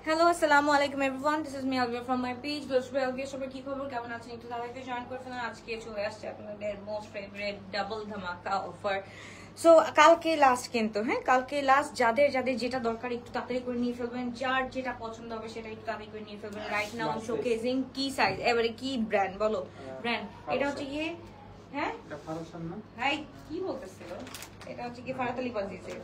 Hello আসসালামু আলাইকুম everyone, this is me Alvia from my page গ্লোসবে Alvia. সবাই কি খবর, কেমন আছেন? একটু তাড়াতাড়ি জয়েন করে ফেলুন। আজকে চলে আসছে আপনাদের মোস্ট ফেভারিট ডাবল ধামাকা অফার। সো কালকে লাস্ট কিন্তু, হ্যাঁ কালকে লাস্ট। যাদের যাদের যেটা দরকার একটু তাড়াতাড়ি করে নিয়ে ফেলবেন, যার যেটা পছন্দ হবে সেটা একটু তাড়াতাড়ি করে নিয়ে ফেলবেন। রাইট নাও শোকেজিং কি সাইজ, এবারে কি ব্র্যান্ড বলো? ব্র্যান্ড এটা হচ্ছে গিয়ে, হ্যাঁ এটা ফারাসান না ভাই, কি বলতেছিল? এটা হচ্ছে কি ফারাত আলী বাজিজের,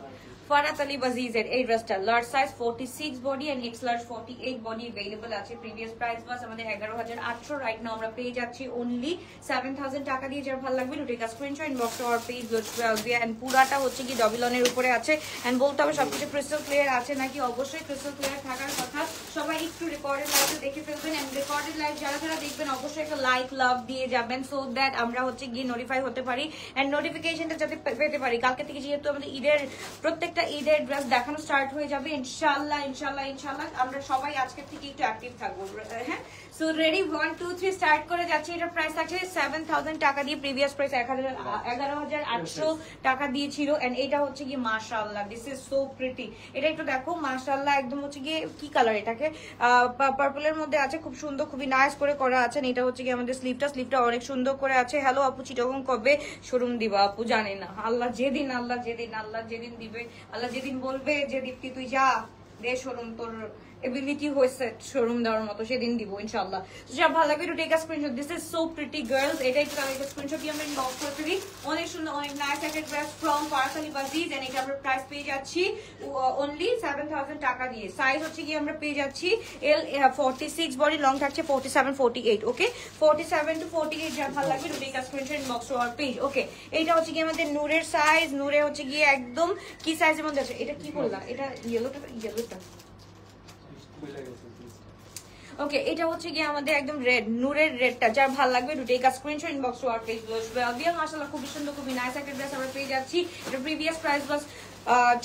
ফারাত আলী বাজিজের এই ড্রেসটা large size 46 body and X large 48 body available আছে। প্রিভিয়াস প্রাইস বাস আমাদের 11800, রাইট নাও আমরা পেয়ে যাচ্ছি অনলি 7000 টাকা দিয়ে। যার ভালো লাগবে take a screenshot inbox or page Glosbe. And পুরাটা হচ্ছে কি ডবলনের উপরে আছে। এন্ড বলতে হবে সবকিছু ক্রিস্টাল ক্লিয়ার আছে নাকি, অবশ্যই ক্রিস্টাল ক্লিয়ার থাকার কথা। সবাই একটু রেকর্ডেড লাইভে দেখে ফেলবেন। এন্ড রেকর্ডেড লাইভ যারা যারা দেখবেন অবশ্যই একটা লাইক লাভ দিয়ে যাবেন, সো দ্যাট আমরা হচ্ছে গিয়ে নোটিফাই হতে পারি এন্ড নোটিফিকেশনটা যাতে পেতে পারি। কালকে থেকে যেহেতু আমাদের ঈদের প্রত্যেকটা ঈদের ড্রেস দেখানো স্টার্ট হয়ে যাবে ইনশাআল্লাহ ইনশাআল্লাহ ইনশাআল্লাহ। আমরা সবাই আজকে থেকে একটু অ্যাক্টিভ থাকবো, হ্যাঁ। সো রেডি 1 2 3 স্টার্ট করে যাচ্ছে। এটার প্রাইস থাকছে 7000 টাকা দিয়ে। প্রিভিয়াস প্রাইস 11800 টাকা দিয়েছিল। এন্ড এটা হচ্ছে কি মাশাআল্লাহ, দিস ইজ সো প্রিটি। এটা একটু দেখো মাশাআল্লাহ, একদম হচ্ছে গিয়ে কি কালার, এটাকে পার্পলের মধ্যে আছে, খুব সুন্দর খুবই নাইস করে করা আছে। এটা হচ্ছে কি আমাদের স্লিভটা অনেক সুন্দর করে আছে। হ্যালো আপু, চিটগং কবে শোরুম দিবা? আপু জানি না, আল্লাহ যেদিন দিবে, আল্লাহ যেদিন বলবে যে দীপ্তি তুই যা দে শোরুম, তোর এবিলিটি হয়েছে শোরুম দেওয়ার মতো, সেদিন দিব ইনশাআল্লাহ। যা ভালো লাগবে to take a screenshot. This is so pretty girls. এটা একটু একটা স্ক্রিনশট দিয়ে আমরা ইনবক্স করে ফেলি। অনেক সুন্দর অনেক নাইস একটা dress from Farhat Ali বাজিজ। And এটা আমরা প্রাইস পেয়ে যাচ্ছি অনলি 7000 টাকা দিয়ে। সাইজ হচ্ছে কি আমরা পেয়ে যাচ্ছি এল 46 বডি, লং থাকছে 47 48, ওকে 47 টু 48। যা ভালো লাগবে to take a screenshot inbox to our page, okay. এটা হচ্ছে কি আমাদের নূরের সাইজ, নূরে হচ্ছে গিয়ে একদম কি সাইজের মধ্যে আছে। এটা কি বললা, এটা ইয়েলোটা ওকে। এটা হচ্ছে গিয়ে আমাদের একদম রেড, নূরের রেডটা। যার ভালো লাগবে to take a screenshot inbox to our page গ্লোসবে Alvia. মাশাআল্লাহ খুবই সুন্দর খুবই নাইস একটা ড্রেস আমরা পেয়ে যাচ্ছি। এটা প্রিভিয়াস প্রাইস বাস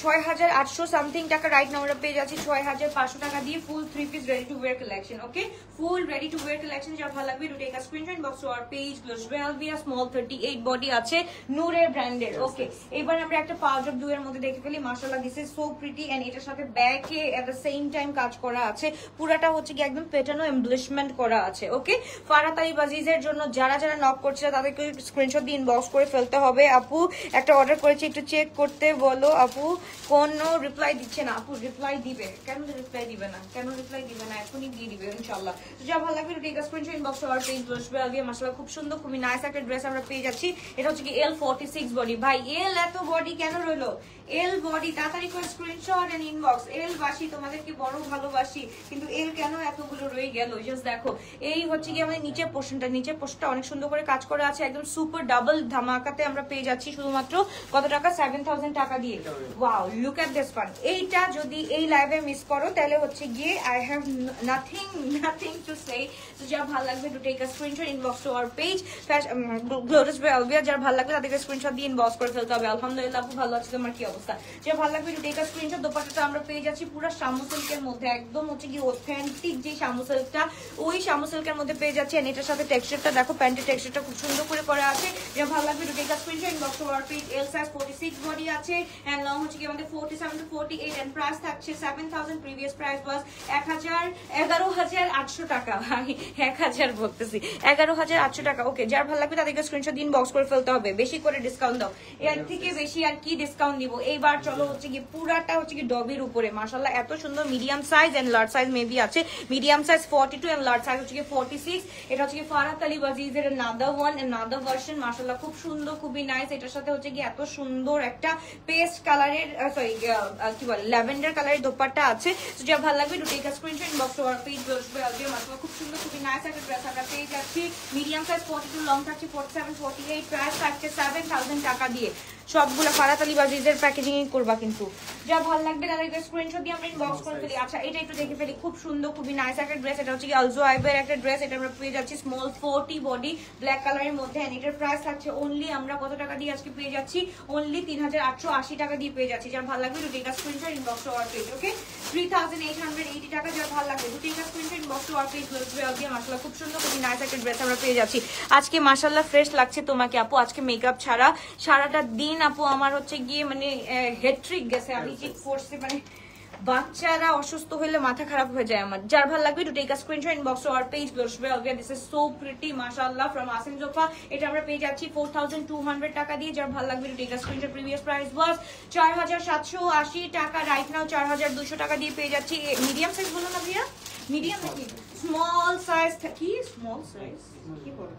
6800 সামথিং টাকা, রাইট নাও আমরা পেয়ে যাচ্ছি 6500 টাকা দিয়ে। Full 3 piece ready to wear collection, okay full ready to wear collection. যার ভালো লাগবে to take a screenshot inbox to our page গ্লোসবে আলভিয়া। স্মল 38 বডি আছে, নূরের ব্র্যান্ডের, ওকে। এবার আমরা একটা পাউডার ব্লু এর মধ্যে দেখে ফেলি। মাশাআল্লাহ this is so pretty. And এটার সাথে ব্যাকে এট দ্য সেম টাইম কাজ করা আছে। পুরাটা হচ্ছে কি একদম পেটানো এমব্লিশমেন্ট করা আছে, ওকে। ফারাত আলী বাজিজের জন্য যারা যারা নক করছে তাদেরকে স্ক্রিনশট দিয়ে ইনবক্স করে ফেলতে হবে। আপু একটা অর্ডার করেছি, একটু চেক করতে বলো। আপু কোনো রিপ্লাই দিচ্ছে না। আপু রিপ্লাই দিবে, কেন রিপ্লাই দিবে না, এখনই দিয়ে দিবে ইনশাআল্লাহ। তো যা ভালো লাগবে take a screenshot inbox our page গ্লোসবে Alvia. মাশাআল্লাহ খুব সুন্দর খুবই নাইস একটা ড্রেস আমরা পেয়ে যাচ্ছি। এটা হচ্ছে কি এল 46 বডি। ভাই এল এত বডি কেন রইলো? এল বডি তাড়াতাড়ি করে স্ক্রিনশট এন্ড ইনবক্স। এল বাসি, তোমাদেরকে বড় ভালোবাসি, কিন্তু এল কেন এতগুলো রয়ে গেল? জাস্ট দেখো, এই হচ্ছে কি আমাদের নিচের পোর্শনটা অনেক সুন্দর করে কাজ করা আছে। একদম সুপার ডাবল ধামাকাতে আমরা পেয়ে যাচ্ছি শুধুমাত্র কত টাকা? 7000 টাকা দিয়ে। Wow, look at this one. এইটা যদি এই লাইভে মিস করো তাহলে হচ্ছে গিয়ে I have nothing to say. তো যা ভালো লাগবে to take a screenshot inbox to our page গ্লোসবে আলভিয়া। যার ভালো লাগবে তাদেরকে স্ক্রিনশট দিয়ে ইনবক্স করে ফেলতে হবে। আলহামদুলিল্লাহ আপু ভালো আছে, তোমার কি অবস্থা? যে ভালো লাগবে টু টেক আ স্ক্রিনশট। দোপাট্টাটা আমরা পেয়ে যাচ্ছি পুরো শামু সিল্কের মধ্যে, একদম হচ্ছে কি অথেন্টিক যে শামু সিল্কটা, ওই শামু সিল্কের মধ্যে পেয়ে যাচ্ছি। এন্ড এটার সাথে টেক্সচারটা দেখো, প্যান্টের টেক্সচারটা খুব সুন্দর করে করা আছে। যে ভালো লাগবে to take a screenshot inbox to our page. L size 46 body আছে এন্ড লং হচ্ছে কি আমাদের 47 টু 48 এন্ড প্রাইস থাকছে 7000। প্রিভিয়াস প্রাইস ওয়াজ 11800 টাকা। ভাই 1000 বলতেছি, 11800 টাকা, ওকে। যার ভালো লাগবে তাদেরকে স্ক্রিনশট দিন বক্স করে ফেলতে হবে। বেশি করে ডিসকাউন্ট দাও, এর থেকে বেশি আর কি ডিসকাউন্ট দিব এইবার? চলো হচ্ছে কি পুরাটা হচ্ছে কি ডবির উপরে। মাশাআল্লাহ এত সুন্দর medium size and large size maybe আছে। Medium size 42 and large size হচ্ছে কি 46। এটা হচ্ছে কি ফারাত আলী বাজিজের another one and another version. মাশাআল্লাহ খুব সুন্দর খুবই নাইস। এটার সাথে হচ্ছে কি এত সুন্দর একটা পেস্ট কালারের সরি কি বলে ল্যাভেন্ডার কালারের দোপাট্টা আছে। তো যা ভালো লাগবে to take a screenshot inbox to our page গ্লোসবে Alvia. মাশাআল্লাহ খুব সুন্দর খুবই নাইস একটা ড্রেস আমরা পেয়ে যাচ্ছি। মিডিয়াম সাইজ 42, লং থাকছে 47 48, প্রাইস থাকছে 7000 টাকা দিয়ে। সবগুলো ফারাত আলী বাজিজের প্যাকেজিং করবা কিন্তু। যা ভালো লাগবে তাদেরকে স্ক্রিনশট দিয়ে আমরা ইনবক্স করে ফেলি। আচ্ছা এটা একটু দেখে ফেলি, খুব সুন্দর খুবই নাইস একটা ড্রেস। এটা হচ্ছে কি আলজো আইবের একটা ড্রেস। এটা আমরা পেয়ে যাচ্ছি স্মল 40 বডি ব্ল্যাক কালারের মধ্যে। এন্ড এটার প্রাইস থাকছে অনলি আমরা কত টাকা দিয়ে আজকে পেয়ে যাচ্ছি? অনলি 3880 টাকা দিয়ে পেয়ে যাচ্ছি। যার ভালো লাগবে to take a screenshot inbox to our page, okay 3880 টাকা। যার ভালো লাগবে to take a screenshot inbox to our page গ্লোসবে Alvia. মাশাআল্লাহ খুব সুন্দর খুবই নাইস একটা ড্রেস আমরা পেয়ে যাচ্ছি আজকে। মাশাআল্লাহ ফ্রেশ লাগছে তোমাকে আপু, আজকে মেকআপ ছাড়া সারাটা দিন আপু আমার হচ্ছে গিয়ে মানে হেট্রিক গেছে। আমি ঠিক করছি মানে বাচ্চারা অসুস্থ হইলে মাথা খারাপ হয়ে যায় আমার। যার ভালো লাগবে to take a screenshot inbox to our page Velvet. This is so pretty মাশাআল্লাহ from Asim Zofa. এটা আমরা পেয়ে যাচ্ছি 4200 টাকা দিয়ে। যার ভালো লাগবে to take a screenshot. Previous price was 4780 টাকা, রাইট নাও 4200 টাকা দিয়ে পেয়ে যাচ্ছি। মিডিয়াম সাইজ বলো না ভাইয়া, মিডিয়াম নাকি স্মল সাইজ? কি স্মল সাইজ কি বলো,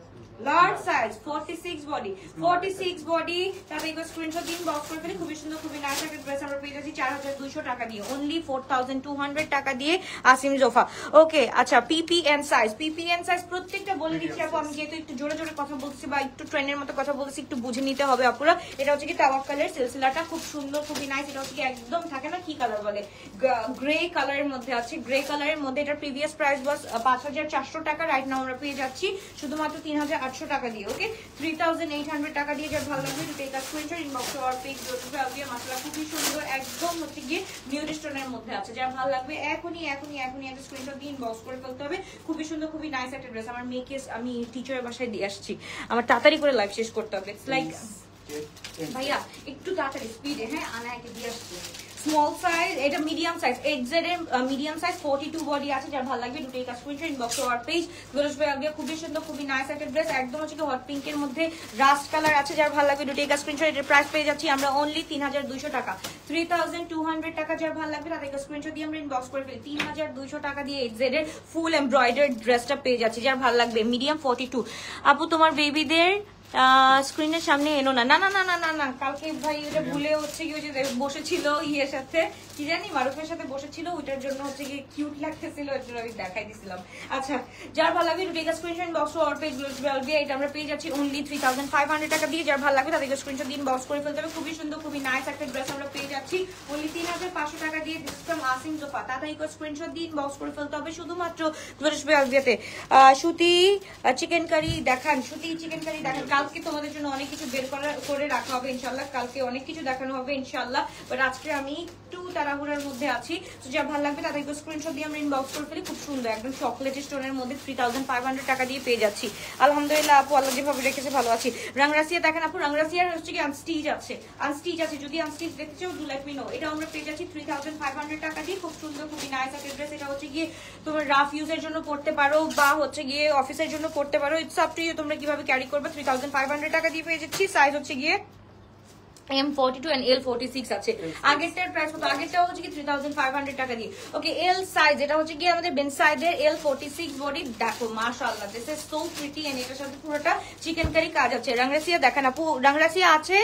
লার্জ সাইজ 46 বডি, 46 বডি। তাতে একবার স্ক্রিনশট দিন, বক্স করে ফেলে। খুবই সুন্দর, খুবই নাইস একটা ড্রেস আমরা পেয়ে যাচ্ছি 4200 টাকা দিয়ে, অনলি 4200 টাকা দিয়ে আসিম জোফা। ওকে, আচ্ছা পিপিএন সাইজ, পিপিএন সাইজ প্রত্যেকটা বলে দিচ্ছি আপু। আমি যেহেতু একটু জোরে জোরে কথা বলছি বা একটু ট্রেনের মতো কথা বলছি, একটু বুঝে নিতে হবে আপুরা। এটা হচ্ছে কি তাওয়াক্কালের সিলসিলাটা খুব সুন্দর, খুবই নাইস। এটা হচ্ছে কি একদম থাকে না কি কালার বলে, গ্রে কালারের মধ্যে আছে, গ্রে কালারের মধ্যে। এটা প্রিভিয়াস প্রাইস ওয়াজ 5400 টাকা, রাইট নাও আমরা পেয়ে যাচ্ছি শুধুমাত্র 3800 টাকা দিয়ে। ওকে, 3800 টাকা দিয়ে। যার ভালো লাগবে take a screenshot inbox to our page Velvet. মাশাআল্লাহ খুবই সুন্দর, একদম হচ্ছে গিয়ে নিউড স্টোনের মধ্যে আছে। যার ভালো লাগবে এখনই একটা স্ক্রিনশট দিয়ে ইনবক্স করে ফেলতে হবে। খুবই সুন্দর, খুবই নাইস একটা ড্রেস। আমার মেয়েকে আমি টিচারের বাসায় দিয়ে আসছি, আমার তাড়াতাড়ি করে লাইভ শেষ করতে হবে। ইটস লাইক ভাইয়া একটু তাড়াতাড়ি স্পিডে, হ্যাঁ আনায়াকে দিয়ে আসছি। স্মল সাইজ, এটা মিডিয়াম সাইজ, এক্সেড এর মিডিয়াম সাইজ 42 বডি আছে। যার ভালো লাগবে দুটো কাজ screenshot inbox to our page Velvet. খুবই সুন্দর, খুবই নাইস একটা ড্রেস, একদম হচ্ছে হট পিঙ্কের মধ্যে রাস্ট কালার আছে। যার ভালো লাগবে দুটো কাজ স্ক্রিনশট। এর প্রাইস পেয়ে যাচ্ছি আমরা অনলি 3200 টাকা, 3200 টাকা। যার ভালো লাগবে তাদের স্ক্রিনশট দিয়ে আমরা ইনবক্স করে ফেলি। 3200 টাকা দিয়ে এক্সেড এর ফুল এমব্রয়ডার্ড ড্রেসটা পেয়ে যাচ্ছি। যার ভালো লাগবে মিডিয়াম 42। আপু তোমার বেবিদের স্ক্রিনের সামনে এনো না, না না না না না না, কালকে ভাই ওটা ভুলে হচ্ছে কি ওই যে বসেছিল ইয়ের সাথে, কি জানি মারুফের সাথে বসেছিল, ওইটার জন্য হচ্ছে কি কিউট লাগতেছিল, ওই জন্য আমি দেখাই দিছিলাম। আচ্ছা, যার ভালো লাগবে take a screenshot box to our page Velvet. এটা আমরা পেয়ে যাচ্ছি অনলি 3500 টাকা দিয়ে। যার ভালো লাগবে তাদেরকে স্ক্রিনশট দিন, বক্স করে ফেলতে হবে। খুবই সুন্দর, খুবই নাইস একটা ড্রেস আমরা পেয়ে যাচ্ছি অনলি 3500 টাকা দিয়ে। This from Asim Jofa. তাদেরকে স্ক্রিনশট দিন, বক্স করে ফেলতে হবে শুধুমাত্র Velvet. সুতি চিকেন কারি দেখান, সুতি চিকেন কারি দেখান। কালকে তোমাদের জন্য অনেক কিছু বের করে রাখা হবে ইনশাআল্লাহ, কালকে অনেক কিছু দেখানো হবে ইনশাআল্লাহ। বাট আজকে আমি একটু তাড়াহুড়ার মধ্যে আছি। তো যা ভালো লাগবে তাদেরকে স্ক্রিনশট দিয়ে আমরা ইনবক্স করে ফেলি। খুব সুন্দর একদম চকলেট স্টোনের মধ্যে 3500 টাকা দিয়ে পেয়ে যাচ্ছি। আলহামদুলিল্লাহ আপু, আল্লাহ যেভাবে রেখেছে ভালো আছি। রাংরাসিয়া দেখেন আপু, রাংরাসিয়ার হচ্ছে কি আনস্টিচ আছে, আনস্টিচ আছে। যদি আনস্টিচ দেখতে চাও ডু লেট মি নো। এটা আমরা পেয়ে যাচ্ছি 3500 টাকা দিয়ে। খুব সুন্দর, খুবই নাইস একটা ড্রেস। এটা হচ্ছে গিয়ে তোমার রাফ ইউজের জন্য পড়তে পারো বা হচ্ছে গিয়ে অফিসের জন্য পড়তে পারো। ইটস আপ টু ইউ, তোমরা কিভাবে ক্যারি করবে। 3500 টাকা দিয়ে পেয়ে যাচ্ছি। সাইজ হচ্ছে গিয়ে M42 and L46 আছে। আগেরটার প্রাইস কত? আগেরটা হচ্ছে কি 3500 টাকা দিয়ে। ওকে, এল সাইজ, এটা হচ্ছে কি আমাদের বেন সাইজের L46 বডি। দেখো মাশাআল্লাহ, this is so pretty and এটার সাথে পুরোটা চিকেন কারি কাজ আছে। রাংরাসিয়া দেখেন আপু, রাংরাসিয়া আছে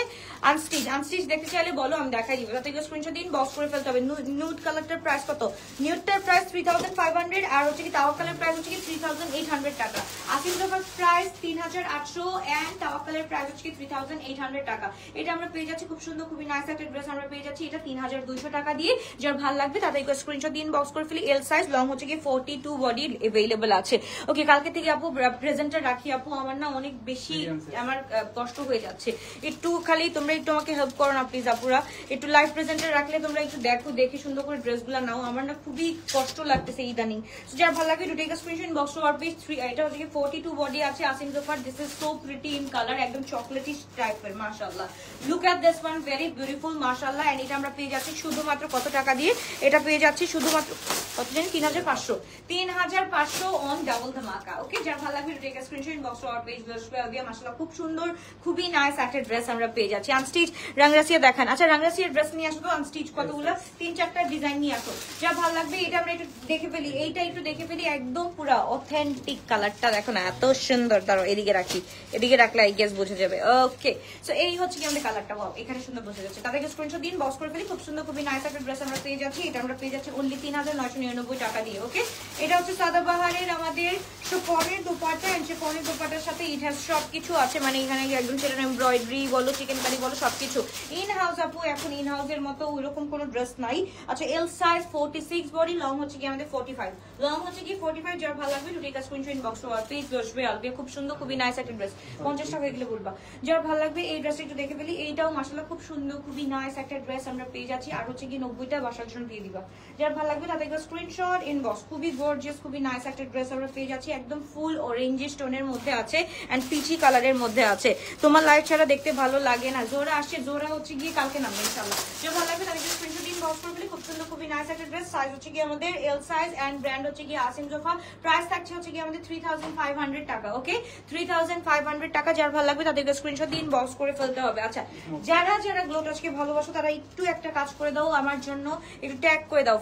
আনস্টিচ। আনস্টিচ দেখতে চাইলে বলো, আমি দেখাই দিব। তাতে স্ক্রিনশট দিন, বক্স করে ফেলতে হবে। নিউড কালারটার প্রাইস কত? নিউডটার প্রাইস 3500 আর হচ্ছে কি তাওয়াক্কালের প্রাইস হচ্ছে কি 3800 টাকা। আসিম জোফার প্রাইস 3800 এন্ড তাওয়াক্কালের প্রাইস হচ্ছে কি 3800 টাকা। এটা আমরা পেয়ে খুব সুন্দর, খুবই নাইস একটা ড্রেস আমরা পেয়ে যাচ্ছি। এটা 3200 টাকা দিয়ে। যার ভালো লাগবে তাদেরকে স্ক্রিনশট দিন, বক্স করে ফেলি। এল সাইজ, লং হচ্ছে কি 42 বডি अवेलेबल আছে। ওকে, কালকে থেকে আপু প্রেজেন্টার রাখি আপু, আমার না অনেক বেশি আমার কষ্ট হয়ে যাচ্ছে। একটু খালি তোমরা একটু আমাকে হেল্প করো না প্লিজ আপুরা। একটু লাইভ প্রেজেন্টার রাখলে তোমরা একটু দেখো, দেখে সুন্দর করে ড্রেসগুলো নাও। আমার না খুবই কষ্ট লাগতেছে ইদানিং। যার ভালো লাগবে to take a screenshot box to our page 3। এটা হচ্ছে কি 42 বডি আছে Asim Jofa. This is so pretty in colour, একদম চকলেটিশ টাইপের। মাশাআল্লাহ, look at this one, very beautiful মাশাআল্লাহ। এন্ড এটা আমরা পেয়ে যাচ্ছি শুধুমাত্র কত টাকা দিয়ে? এটা পেয়ে যাচ্ছি শুধুমাত্র কত জানেন? 3500, 3500 অন ডাবল ধামাকা। ওকে, যার ভালো লাগবে take a screenshot box to our page Velvet. মাশাআল্লাহ খুব সুন্দর, খুবই নাইস একটা ড্রেস আমরা পেয়ে যাচ্ছি। আনস্টিচ রাংরাসিয়া দেখান। আচ্ছা, রাংরাসিয়ার ড্রেস নিয়ে আসো তো, আনস্টিচ কতগুলো 3-4টা ডিজাইন নিয়ে আসো। যা ভালো লাগবে এটা আমরা একটু দেখে ফেলি, এইটা একটু দেখে ফেলি। একদম পুরো অথেন্টিক কালারটা দেখো না, এত সুন্দর। দাঁড়াও এদিকে রাখি, এদিকে রাখলে আই গেস বোঝা যাবে। ওকে, সো এই হচ্ছে কি আমাদের কালারটা, এখানে সুন্দর বোঝা যাচ্ছে। তাদেরকে স্ক্রিনশট দিন, বক্স করে ফেলি। খুব সুন্দর, খুবই নাইস একটা ড্রেস আমরা পেয়ে যাচ্ছি। এটা আমরা পেয়ে যাচ্ছি অনলি 3999 টাকা দিয়ে। ওকে, এটা হচ্ছে সাদাবাহারের আমাদের শিফনের দোপাট্টা। এন্ড শিফনের দোপাট্টার সাথে ইট হ্যাজ সবকিছু আছে, মানে এখানে একদম সেটা এমব্রয়ডারি বলো, চিকেন কারি বলো, সবকিছু ইন হাউস আপু। এখন ইন হাউসের মতো ওইরকম কোনো ড্রেস নাই। আচ্ছা, এল সাইজ 46 বডি, লং হচ্ছে কি আমাদের 45, লং হচ্ছে কি 45। যার ভালো লাগবে to take a screenshot box to our page Velvet. খুব সুন্দর, খুবই নাইস একটা ড্রেস। 50 টাকা এগুলো বলবা। যার ভালো লাগবে এই ড্রেসটা একটু দেখে ফেলি। এইটাও মাশাআল্লাহ খুব সুন্দর, খুবই নাইস একটা ড্রেস আমরা পেয়ে যাচ্ছি। আর হচ্ছে কি 90টা বাসার জন্য দিয়ে দিবা। যার ভালো লাগবে তাদেরকে স্ক্রিনশট ইনবক্স। খুবই গর্জিয়াস, খুবই নাইস একটা ড্রেস আমরা পেয়ে যাচ্ছি। একদম ফুল অরেঞ্জ স্টোনের মধ্যে আছে এন্ড পিচি কালারের মধ্যে আছে। তোমার লাইভ ছাড়া দেখতে ভালো লাগে না। জোরা আসছে, জোরা হচ্ছে গিয়ে কালকে নামবে ইনশাআল্লাহ। যার ভালো লাগবে তাদেরকে স্ক্রিনশট ইনবক্স করে ফেলি। খুব সুন্দর খুবই নাইস একটা ড্রেস। সাইজ হচ্ছে কি আমাদের এল সাইজ এন্ড ব্র্যান্ড হচ্ছে কি আসিম জোফা। প্রাইস থাকছে হচ্ছে কি আমাদের 3500 টাকা। ওকে 3500 টাকা। যার ভালো লাগবে তাদেরকে স্ক্রিনশট দিয়ে ইনবক্স করে ফেলতে হবে। আচ্ছা যারা যারা গ্লো টাচকে ভালোবাসো তারা একটু একটা কাজ করে দাও আমার জন্য, একটু ট্যাগ করে দাও,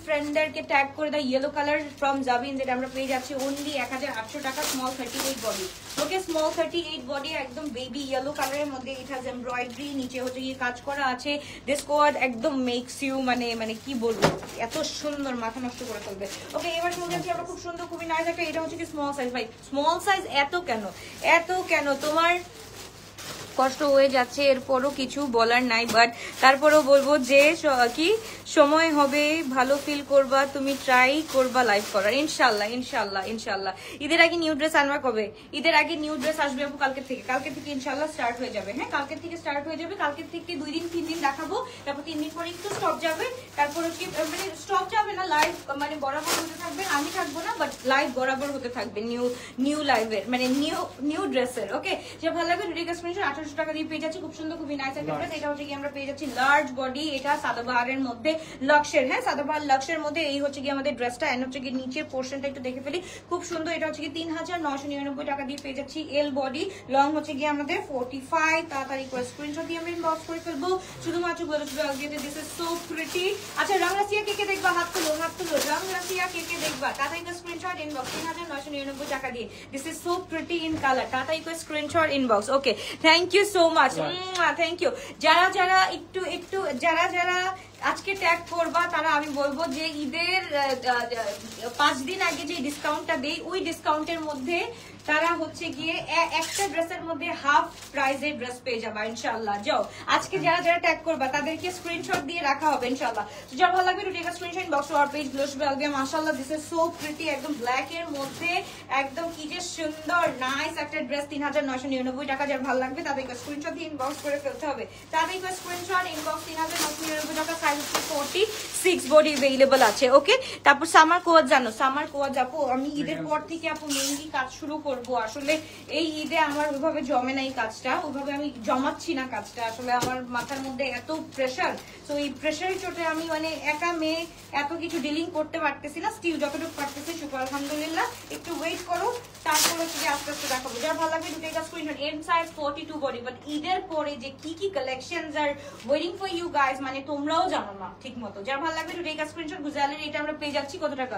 ফ্রেন্ডদেরকে ট্যাগ করে দাও। ইয়েলো কালার ফ্রম জাবিন, যেটা আমরা পেয়ে যাচ্ছি অনলি 1800 টাকা। Small 38 body. ওকে স্মল 38 বডি, একদম বেবি ইয়েলো কালারের মধ্যে। ইট হ্যাজ এমব্রয়ডারি, নিচে হচ্ছে কি কাজ করা আছে। দিস কোয়াড একদম মেক্স ইউ মানে কি বলবো, এত সুন্দর, মাথা নষ্ট করে ফেলবে। ওকে এবার চলে যাচ্ছি আমরা খুব সুন্দর খুবই নাইস একটা, এটা হচ্ছে কি স্মল সাইজ। ভাই স্মল সাইজ এত কেন তোমার কষ্ট হয়ে যাচ্ছে, এরপরও কিছু বলার নাই, বাট তারপরও বলবো যে কি সময় হবে, ভালো ফিল করবা, তুমি ট্রাই করবা লাইভ করার। ইনশাল্লাহ ইনশাল্লাহ ইনশাল্লাহ। ঈদের আগে নিউ ড্রেস আনবা কবে? ঈদের আগে নিউ ড্রেস আসবে আপু কালকে থেকে ইনশাল্লাহ স্টার্ট হয়ে যাবে। হ্যাঁ কালকে থেকে স্টার্ট হয়ে যাবে। কালকে থেকে 2 দিন 3 দিন দেখাবো, তারপর 3 দিন পরে একটু স্টপ যাবে, তারপর হচ্ছে মানে স্টপ যাবে না, লাইভ মানে বরাবর হতে থাকবে। আমি থাকবো না, বাট লাইভ বরাবর হতে থাকবে নিউ লাইভের, মানে নিউ ড্রেসের। ওকে যে ভালো লাগবে দুটো স্ক্রিনশট 1800 টাকা দিয়ে পেয়ে যাচ্ছি। খুব সুন্দর খুবই নাইস একটা ড্রেস। এটা হচ্ছে কি আমরা পেয়ে যাচ্ছি লার্জ বডি, এটা সাদাবাহারের মধ্যে লক্সের। হ্যাঁ সাদাবাহার লক্সের মধ্যে এই হচ্ছে কি আমাদের ড্রেসটা। এন্ড হচ্ছে কি নিচের পোর্শনটা একটু দেখে ফেলি, খুব সুন্দর। এটা হচ্ছে কি 3999 টাকা দিয়ে পেয়ে যাচ্ছি। এল বডি, লং হচ্ছে কি আমাদের 45। তাড়াতাড়ি করে স্ক্রিনশট দিয়ে আমরা ইনবক্স করে ফেলবো। শুধুমাত্র বলে দিস ইজ সো প্রিটি। আচ্ছা রংরাসিয়া কে দেখবা, হাত তুলো। রংরাসিয়া কে দেখবা, তাড়াতাড়ি করে স্ক্রিনশট ইনবক্স। 3999 টাকা দিয়ে। This is so pretty in colour. তাড়াতাড়ি করে screenshot inbox. Okay thank you so much, thank you. যারা একটু যারা আজকে ট্যাগ করবা তারা আমি বলবো যে ঈদের 5 দিন আগে যে ডিসকাউন্টটা দেই ওই ডিসকাউন্টের মধ্যে তারা হচ্ছে গিয়ে একটা ড্রেসের মধ্যে হাফ প্রাইজের ড্রেস পেয়ে যাবা ইনশাআল্লাহ। যাও আজকে যারা ট্যাগ করবা তাদেরকে স্ক্রিনশট দিয়ে রাখা হবে ইনশাআল্লাহ। তো যারা ভালো লাগবে to take a screenshot box our page gloss Belgium. মাশাআল্লাহ দিস ইজ সো প্রিটি, একদম ব্ল্যাক এর মধ্যে একদম কি যে সুন্দর নাইস একটা ড্রেস। 3999 টাকা। যারা ভালো লাগবে তাদেরকে স্ক্রিনশট দিয়ে ইনবক্স করে ফেলতে হবে। তাদেরকে স্ক্রিনশট ইনবক্স। 3999 টাকা। সাইজ 46 বডি अवेलेबल আছে। ওকে তারপর সামার কোয়াজ জানো, সামার কোয়াজ আপু আমি ঈদের পর থেকে আপু মেইনলি কাজ শুরু করব। আসলে এই ঈদে আমার ওইভাবে জমে নাই কাজটা, ওইভাবে আমি জমাচ্ছি না কাজটা। আসলে আমার মাথার মধ্যে এত প্রেসার, তো এই প্রেসারের চোটে আমি মানে একা মেয়ে এত কিছু ডিলিং করতে পারতেছি না। স্টিল যতটুকু পারতেছি শুকর আলহামদুলিল্লাহ। একটু ওয়েট করো, তারপর হচ্ছে আস্তে আস্তে দেখাবো। যার ভালো লাগবে দুটো একটা screenshot. M size 42 body. But ঈদের পরে যে কি কালেকশনস আর ওয়েটিং ফর ইউ গাইজ, মানে তোমরাও জানো না ঠিক মতো। যার ভালো লাগবে দুটো একটা স্ক্রিনশট। গুজালের এটা আমরা পেয়ে যাচ্ছি কত টাকা?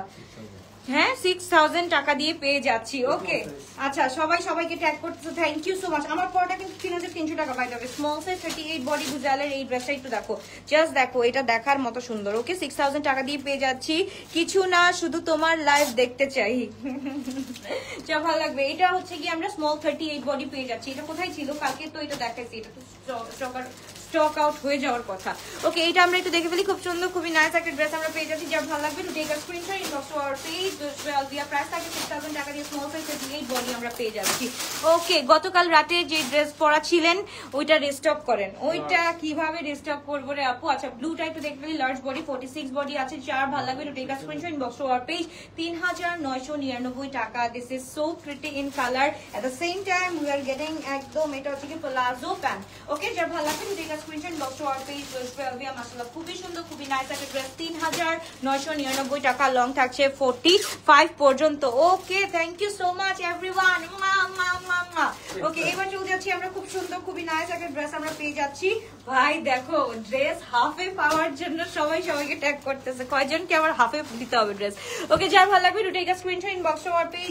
হ্যাঁ 6000 টাকা দিয়ে পেয়ে যাচ্ছি। ওকে আচ্ছা সবাইকে ট্যাগ করতেছো, থ্যাংক ইউ সো মাচ। আমার পরটা কিন্তু 3300 টাকা পাই যাবে। স্মল সাইজ 38 বডি গুজালের এই ড্রেসটা একটু দেখো, জাস্ট দেখো, এটা দেখার মতো সুন্দর। ওকে 6000 টাকা দিয়ে পেয়ে যাচ্ছি। কিছু না শুধু তোমার লাইভ দেখতে চাই। যা ভালো লাগবে। এটা হচ্ছে কি আমরা স্মল 38 বডি পেয়ে যাচ্ছি। এটা কোথায় ছিল কালকে? তো এটা দেখাইছি, এটা তো স্টক আউট হয়ে যাওয়ার কথা। ওকে এটা আমরা একটু দেখে ফেলি। খুব সুন্দর খুবই নাইস একটা ড্রেস আমরা পেয়ে যাচ্ছি। যা ভালো লাগবে to take a screenshot inbox to our page. Price থাকে 6000 টাকা দিয়ে। স্মল সাইজ 38 বডি আমরা পেয়ে যাচ্ছি। ওকে গতকাল রাতে যে ড্রেস পরা ছিলেন ওইটা রিস্টক করেন। ওইটা কিভাবে রিস্টক করবো রে আপু? আচ্ছা ব্লুটা একটু দেখে ফেলি। লার্জ বডি 46 বডি আছে। যার ভালো লাগবে to take a screenshot inbox to our page. 3999 টাকা। This is so pretty in colour. At the same time we are getting একদম এটা হচ্ছে কি প্লাজো প্যান্ট। ওকে যার ভালো লাগবে to take a screenshot box to our page. মাশাআল্লাহ খুবই সুন্দর খুবই নাইস একটা ড্রেস। 3999 টাকা। লং থাকছে 45 পর্যন্ত। Okay thank you so much everyone. Okay এবার চলে যাচ্ছি আমরা খুব সুন্দর খুবই নাইস একটা ড্রেস আমরা পেয়ে যাচ্ছি। ভাই দেখো ড্রেস হাফে পাওয়ার জন্য সবাইকে ট্যাগ করতেছে। কয়জনকে আমার হাফে দিতে হবে ড্রেস? ওকে যার ভালো লাগবে to take a screenshot inbox to our page.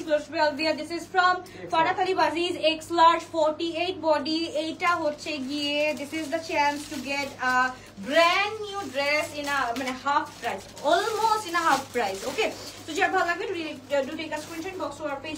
This is from Farhat Ali বাজিজ এক্স লার্জ 48 বডি। এইটা হচ্ছে গিয়ে this is the chance to get a brand new dress in a মানে half price, almost in a half price. Okay তো যার ভালো লাগবে to take a screenshot box to our page.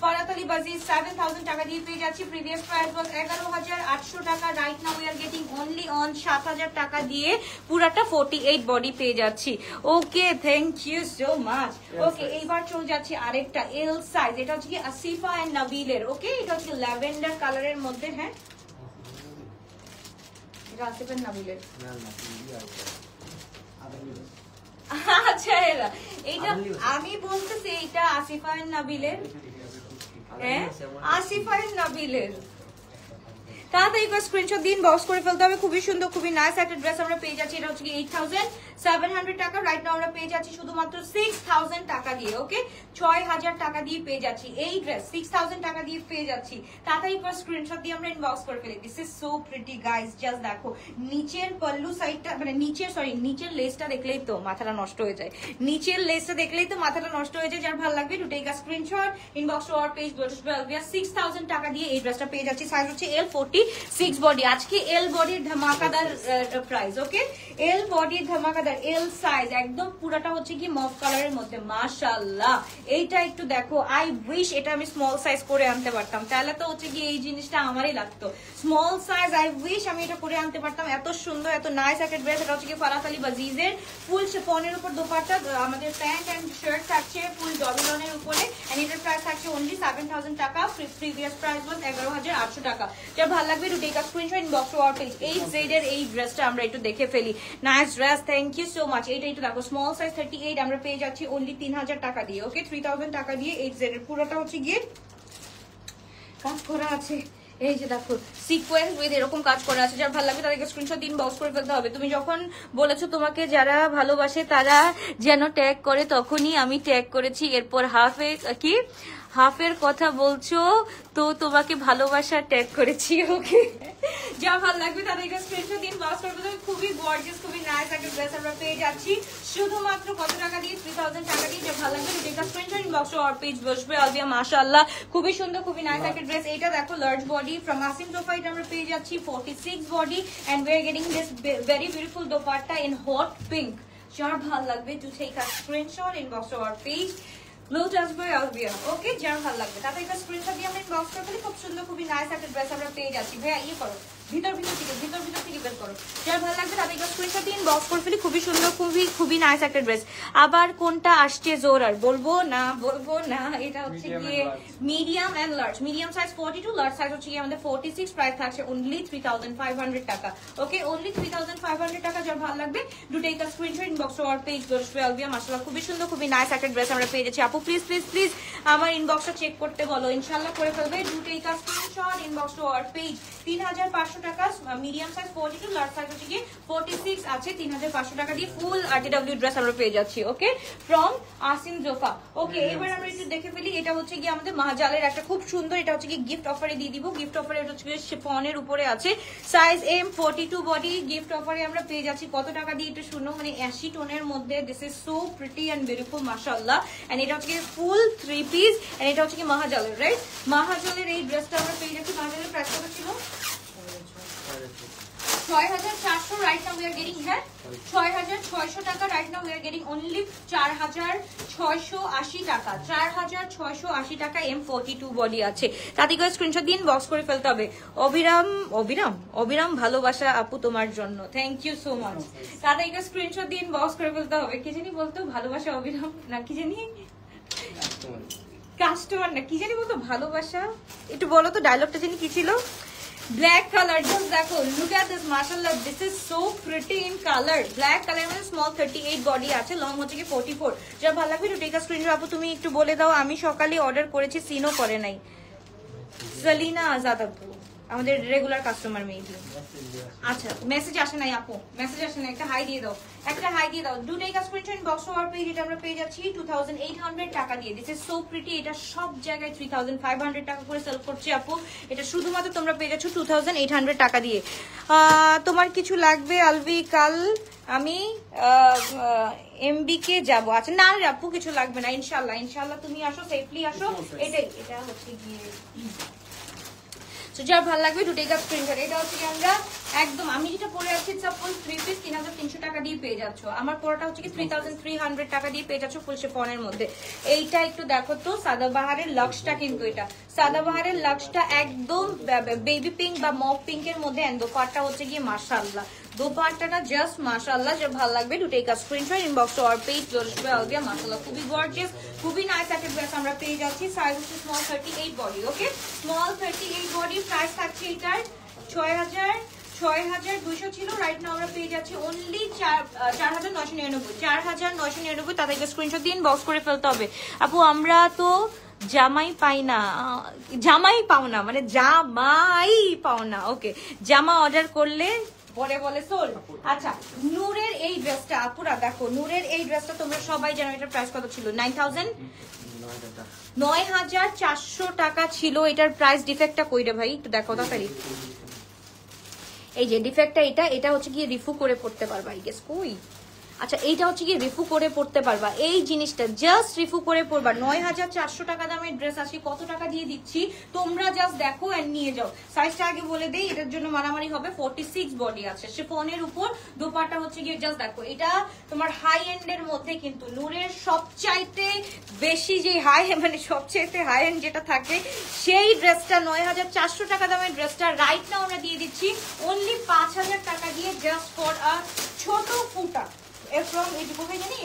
Farhat Ali বাজিজ 7000 টাকা দিয়ে পেয়ে যাচ্ছি। প্রিভিয়াস প্রাইস ওয়াজ 11800 টাকা। Right now we are getting only on 7000 টাকা দিয়ে পুরাটা 48 বডি পেয়ে যাচ্ছি। Okay thank you so much. Okay এইবার চলে যাচ্ছি আরেকটা এল সাইজ। এটা হচ্ছে কি আসিফা এন্ড নাবিলের। ওকে এটা হচ্ছে ল্যাভেন্ডার কালারের মধ্যে। হ্যাঁ এটা আসিফা এন্ড নাবিলের। আচ্ছা এইটা আমি বলতেছি এটা আসিফা এন্ড নাবিলের। হ্যাঁ আসিফা এন্ড নাবিলের। তাড়াতাড়ি করে স্ক্রিনশট দিন, বক্স করে ফেলতে হবে। খুবই সুন্দর, খুবই নাইস একটা ড্রেস আমরা পেয়ে যাচ্ছি। এটা হচ্ছে 8700 টাকা। রাইট নাও আমরা পেয়ে যাচ্ছি শুধুমাত্র 6000 টাকা দিয়ে। ওকে, 6000 টাকা দিয়ে পেয়ে যাচ্ছি এই ড্রেস, 6000 টাকা দিয়ে পেয়ে যাচ্ছি। তাড়াতাড়ি করে স্ক্রিনশট দিয়ে আমরা ইনবক্স করে ফেলি। This is so pretty guys, just দেখো নিচের পল্লু সাইডটা, মানে নিচের লেসটা দেখলেই তো মাথাটা নষ্ট হয়ে যায়। নিচের লেসটা দেখলেই তো মাথাটা নষ্ট হয়ে যায়। যার ভালো লাগবে to take a screenshot, inbox to our page গোলস বেলভিয়া। 6000 টাকা দিয়ে এই ড্রেসটা পেয়ে যাচ্ছি। সাইজ হচ্ছে L46 বডি। আজকে এল বডির ধামাকাদার প্রাইস। ওকে, এল বডির ধামাকাদার, এল সাইজ একদম পুরাটা হচ্ছে কি মফ কালারের মধ্যে। মাশাআল্লাহ, এইটা একটু দেখো। আই উইশ এটা আমি স্মল সাইজ করে আনতে পারতাম, তাহলে তো হচ্ছে কি এই জিনিসটা আমারই লাগতো। স্মল সাইজ আই উইশ আমি এটা করে আনতে পারতাম। এত সুন্দর, এত নাইস একটা ড্রেস। এটা হচ্ছে কি ফারাত আলী বাজিজের ফুল শিফনের উপর দোপাট্টা, আমাদের প্যান্ট এন্ড শার্ট থাকছে ফুল ডবিলনের উপরে। এন্ড এটার প্রাইস থাকছে অনলি 7000 টাকা। প্রিভিয়াস প্রাইস ওয়াজ 11800 টাকা। যার ভালো লাগবে to take a screenshot, inbox to our page. 8Z এর এই ড্রেসটা আমরা একটু দেখে ফেলি। Nice dress, thank you so much. এইটা একটু দেখো, স্মল সাইজ 38 আমরা পেয়ে যাচ্ছি অনলি 3000 টাকা দিয়ে। ওকে, 3000 টাকা দিয়ে 8Z এর পুরোটা হচ্ছে গিয়ে কাজ করা আছে। এই যে দেখো সিকোয়েন্স উইথ এরকম কাজ করা আছে। যার ভালো লাগবে তাদেরকে স্ক্রিনশট দিন, বক্স করে ফেলতে হবে। তুমি যখন বলেছো তোমাকে যারা ভালোবাসে তারা যেন ট্যাগ করে, তখনই আমি ট্যাগ করেছি। এরপর হাফের কথা বলছো তো তোমাকে ভালোবাসা ট্যাগ করেছি। ওকে, যা ভালো লাগবে তাদেরকে স্ক্রিনশট দিন, বক্স করে ফেলতে হবে। খুবই গর্জিয়াস, খুবই নাইস একটা ড্রেস আমরা পেয়ে যাচ্ছি শুধুমাত্র কত টাকা দিয়ে? 3000 টাকা দিয়ে। যা ভালো লাগবে তাদেরকে screenshot, inbox to our page বসবে আলবিয়া। মাশাআল্লাহ, খুবই সুন্দর, খুবই নাইস একটা ড্রেস। এটা দেখো large body from Asim Jofa. এটা আমরা পেয়ে যাচ্ছি 46 body and we are getting this very beautiful dupatta in hot pink. যার ভালো লাগবে to take a screenshot, inbox to our page লোটাস বয় আলবিয়া। ওকে, যার ভালো লাগবে তাতে একটা স্ক্রিনশট দিয়ে আমরা ইনবক্স করে ফেলি। খুব সুন্দর, খুবই নাইস একটা ড্রেস আমরা পেয়ে যাচ্ছি। ভাইয়া ইয়ে করো, ভিতর থেকে বের করো। যার ভালো লাগবে তাতে একটা স্ক্রিনশট দিয়ে ইনবক্স করে ফেলি। খুবই সুন্দর, খুবই নাইস একটা ড্রেস। আবার কোনটা আসছে জোর আর বলবো না। এটা হচ্ছে গিয়ে medium and large. Medium size 42, large size হচ্ছে গিয়ে আমাদের 46। প্রাইস থাকছে অনলি 3500 টাকা। ওকে, অনলি 3500 টাকা। যার ভালো লাগবে to take a screenshot, inbox to our page গোলস আলবিয়া। মাশাআল্লাহ, খুবই সুন্দর, খুবই নাইস একটা ড্রেস আমরা পেয়ে যাচ্ছি। আপু প্লিজ আমার ইনবক্সটা চেক করতে বলো, ইনশাআল্লাহ করে ফেলবে। Do take a screenshot, inbox to our page. 3500 টাকা, মিডিয়াম সাইজ 42, লার্জ সাইজ হচ্ছে গিয়ে 46 আছে। 3500 টাকা দিয়ে ফুল আরটিডব্লিউ ড্রেস আমরা পেয়ে যাচ্ছি। ওকে, ফ্রম আসিম জোফা। ওকে, এবার আমরা একটু দেখে ফেলি। এটা হচ্ছে গিয়ে আমাদের মাহজালের একটা খুব সুন্দর, এটা হচ্ছে গিয়ে গিফট অফারে দিয়ে দিব। গিফট অফারে এটা হচ্ছে শিফনের উপরে আছে, সাইজ M42 বডি। গিফট অফারে আমরা পেয়ে যাচ্ছি কত টাকা দিয়ে? এটা শুনো, মানে 80 টোনের মধ্যে। This is so pretty and beautiful, মাশাআল্লাহ। এন্ড এটা হচ্ছে গিয়ে ফুল 3 পিস এন্ড এটা হচ্ছে কি মাহজালের, রাইট? মাহজালের এই ড্রেসটা আমরা পেয়ে যাচ্ছি। মাহজালের প্রাইস কত ছিল? 6400। right now we are getting here 6600 টাকা। right now we are getting only 4680 টাকা। 4680 টাকা। M42 বডি আছে। তাতে করে স্ক্রিনশট দিন, বক্স করে ফেলতে হবে। অবিরাম ভালোবাসা আপু তোমার জন্য, থ্যাংক ইউ সো মাচ। তাতে করে স্ক্রিনশট দিন, বক্স করে ফেলতে হবে। কি জানি বলতো, ভালোবাসা অবিরাম না কি জানি, কাস্টমার না কি জানি বলতো, ভালোবাসা। একটু বলো তো ডায়লগটা জানি কি ছিল? ব্ল্যাক কালার, জাস্ট দেখো, লুক এট দিস, মাশাআল্লাহ, this is so pretty in colour. Black colour মানে স্মল 38 বডি আছে, লং হচ্ছে কি 44। যা ভালো লাগবে টু টেক আ স্ক্রিনশট। আপু তুমি একটু বলে দাও, আমি সকালে অর্ডার করেছি, সিনও করে নাই। সালিনা আজাদ আপু আমাদের রেগুলার কাস্টমার মেবি। আচ্ছা, মেসেজ আসে নাই আপু, মেসেজ আসে না, একটা হাই দিয়ে দাও, do take a screenshot, box over page. এটা আমরা পেয়ে যাচ্ছি 2800 টাকা দিয়ে। This is so pretty. এটা সব জায়গায় 3500 টাকা করে সেল করছে আপু। এটা শুধুমাত্র তোমরা পেয়ে যাচ্ছ 2800 টাকা দিয়ে। তোমার কিছু লাগবে আলভি? কাল আমি MBK যাব। আচ্ছা না আপু, কিছু লাগবে না, ইনশাআল্লাহ তুমি আসো, সেফলি আসো। এটাই, এটা হচ্ছে গিয়ে যার ভালো লাগবে টু টেক আপ স্ক্রিনশট। এটা হচ্ছে কি আমরা একদম, আমি যেটা পরে আছি ফুল 3 পিস 3300 টাকা দিয়ে পেয়ে যাচ্ছ। আমার পরোটা হচ্ছে কি 3300 টাকা দিয়ে পেয়ে যাচ্ছ ফুল শিফনের মধ্যে। এইটা একটু দেখো তো, সাদাবাহারের লাক্সটা, কিন্তু এটা সাদাবাহারের লাক্সটা একদম বেবি পিঙ্ক বা মফ পিঙ্কের মধ্যে। এন্ড দোপাট্টা হচ্ছে গিয়ে মাশাআল্লাহ, দোপাট্টাটা জাস্ট মাশাআল্লাহ। যার ভালো লাগবে to take a screenshot, inbox to our page জোরসবে আলবিয়া। মাশাআল্লাহ, খুবই গর্জিয়াস, খুবই নাইস একটা ড্রেস আমরা পেয়ে যাচ্ছি। সাইজ হচ্ছে স্মল 38 বডি। ওকে, স্মল 38 বডি। প্রাইস থাকছে এটার 6200 ছিল। রাইট নাও আমরা পেয়ে যাচ্ছি অনলি 4999। 4999। তাদেরকে স্ক্রিনশট দিন, বক্স করে ফেলতে হবে। আপু আমরা তো জামাই পাই না, জামাই পাও না মানে জামাই পাও না। ওকে, জামা অর্ডার করলে পরে বলে সোল। আচ্ছা, নূরের এই ড্রেসটা আপুরা দেখো, নূরের এই ড্রেসটা তোমরা সবাই জানো এটার প্রাইস কত ছিল? 9400 টাকা ছিল এটার প্রাইস। ডিফেক্টটা কইরে ভাই একটু দেখো তাড়াতাড়ি। এই যে ডিফেক্টটা, এটা হচ্ছে গিয়ে রিফু করে পড়তে পারবা। আই গেস কই, আচ্ছা এইটা হচ্ছে কি রিফু করে পড়তে পারবা। এই জিনিসটা জাস্ট রিফু করে পড়বা। 9400 টাকা দামের ড্রেস আছে, কত টাকা দিয়ে দিচ্ছি তোমরা জাস্ট দেখো এন্ড নিয়ে যাও। সাইজটা আগে বলে দেই, এটার জন্য মারামারি হবে। 46 বডি আছে, শিফনের উপর দোপাট্টা হচ্ছে গিয়ে জাস্ট দেখো। এটা তোমার হাই এন্ড এর মধ্যে, কিন্তু নূরের সবচাইতে বেশি যে হাই মানে সবচাইতে হাই এন্ড যেটা থাকে সেই ড্রেসটা 9400 টাকা দামের ড্রেসটা রাইট নাও আমরা দিয়ে দিচ্ছি অনলি 5000 টাকা দিয়ে, জাস্ট ফর আ ছোট ফুটা।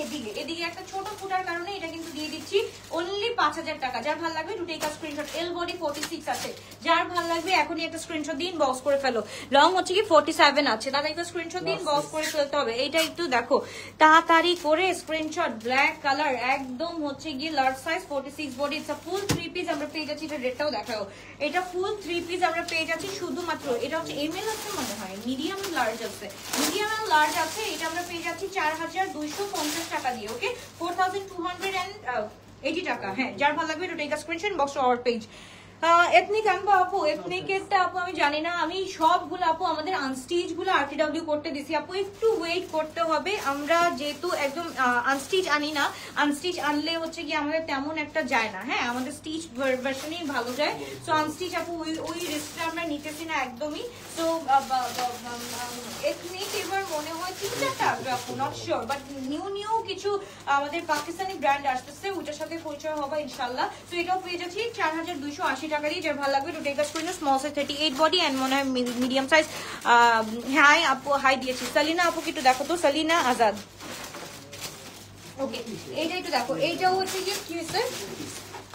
এদিকে একটা ছোট ফুটার কারণে এটা কিন্তু দিয়ে দিচ্ছি অনলি 5000 টাকা। যার ভালো লাগবে দুটো একটা স্ক্রিনশট। এল বডি 46 আছে, যার ভালো লাগবে এখনই একটা স্ক্রিনশট দিন, বক্স করে ফেলো। লং হচ্ছে কি 47 আছে, দাদা একটা স্ক্রিনশট দিন, বক্স করে ফেলতে হবে। এইটা একটু দেখো তাড়াতাড়ি করে স্ক্রিনশট। ব্ল্যাক কালার একদম হচ্ছে গিয়ে large size 46 body. It's a full 3 piece আমরা পেয়ে যাচ্ছি। এটা রেটটাও দেখাও, এটা ফুল 3 পিস আমরা পেয়ে যাচ্ছি শুধুমাত্র। এটা হচ্ছে এমএল আছে মনে হয়, মিডিয়াম লার্জ আছে, মিডিয়াম এন্ড লার্জ আছে। এটা আমরা পেয়ে যাচ্ছি 4250 টাকা দিয়ে। ওকে, 4280 টাকা। হ্যাঁ, যার ভালো লাগবে এটা take a screenshot, box our page. Ethnic আনবো আপু, এথনিকেরটা আপু আমি জানি না, আমি সবগুলো আপু আমাদের আনস্টিচ গুলো আরটিডব্লিউ করতে দিছি আপু, একটু ওয়েট করতে হবে। আমরা যেহেতু একদম আনস্টিচ আনি না, আনস্টিচ আনলে হচ্ছে কি আমাদের তেমন একটা যায় না। হ্যাঁ, আমাদের স্টিচ ভার্সনই ভালো যায়। সো আনস্টিচ আপু ওই রিস্কটা আমরা নিতেছি না একদমই। তো এথনিক এবার মনে হয় 3-4টা আসবে আপু, নট শিওর, বাট নিউ কিছু আমাদের পাকিস্তানি ব্র্যান্ড আসতেছে, ওইটার সাথে পরিচয় হবে ইনশাল্লাহ। তো এটাও পেয়ে যাচ্ছি 4280 টাকা দিয়ে। যার ভালো লাগবে to take a screen. Small size 38 body and মনে হয় মিডিয়াম সাইজ। হাই আপু, হাই দিয়েছি। সালিনা আপু কি একটু দেখো তো, সালিনা আজাদ। ওকে, এইটা একটু দেখো, এইটাও হচ্ছে কি হয়েছে।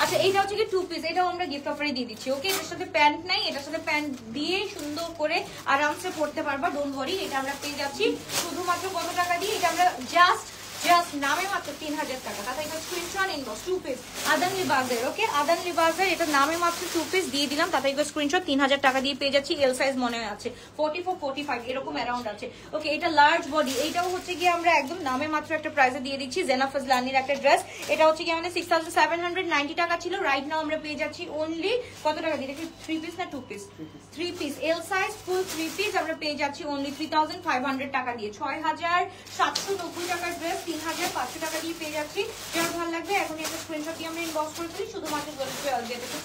আচ্ছা, এইটা হচ্ছে কি 2 পিস, এটাও আমরা গিফট অফারে দিয়ে দিচ্ছি। ওকে, এটার সাথে প্যান্ট নাই, এটার সাথে প্যান্ট দিয়ে সুন্দর করে আরামসে পড়তে পারবা, ডোন্ট ওয়ারি। এটা আমরা পেয়ে যাচ্ছি শুধুমাত্র কত টাকা দিয়ে? এটা আমরা জাস্ট নামে মাত্র 3000 টাকা। তাতে এটা স্ক্রিনশট ইনবক্স 2 পিস আদান লিবাজের। ওকে, আদান লিবাজের এটা নামে মাত্র 2 পিস দিয়ে দিলাম, তাতে এটা স্ক্রিনশট 3000 টাকা দিয়ে পেয়ে যাচ্ছি। এল সাইজ মনে হয় আছে 44 45 এরকম অ্যারাউন্ড আছে। ওকে, এটা লার্জ বডি, এইটাও হচ্ছে কি আমরা একদম নামে মাত্র একটা প্রাইসে দিয়ে দিচ্ছি। জেনা ফজলানির একটা ড্রেস, এটা হচ্ছে কি আমাদের 6790 টাকা ছিল, রাইট নাও আমরা পেয়ে যাচ্ছি অনলি কত টাকা দিয়ে? দেখি 3 পিস না 2 পিস? 3 পিস এল সাইজ ফুল 3 পিস আমরা পেয়ে যাচ্ছি অনলি 3500 টাকা দিয়ে। 6790 টাকার ড্রেস 3500 টাকা দিয়ে পেয়ে যাচ্ছি। যার ভালো লাগবে এখন একটা স্ক্রিনশট দিয়ে আমরা ইনবক্স করে দিই, শুধুমাত্র খুব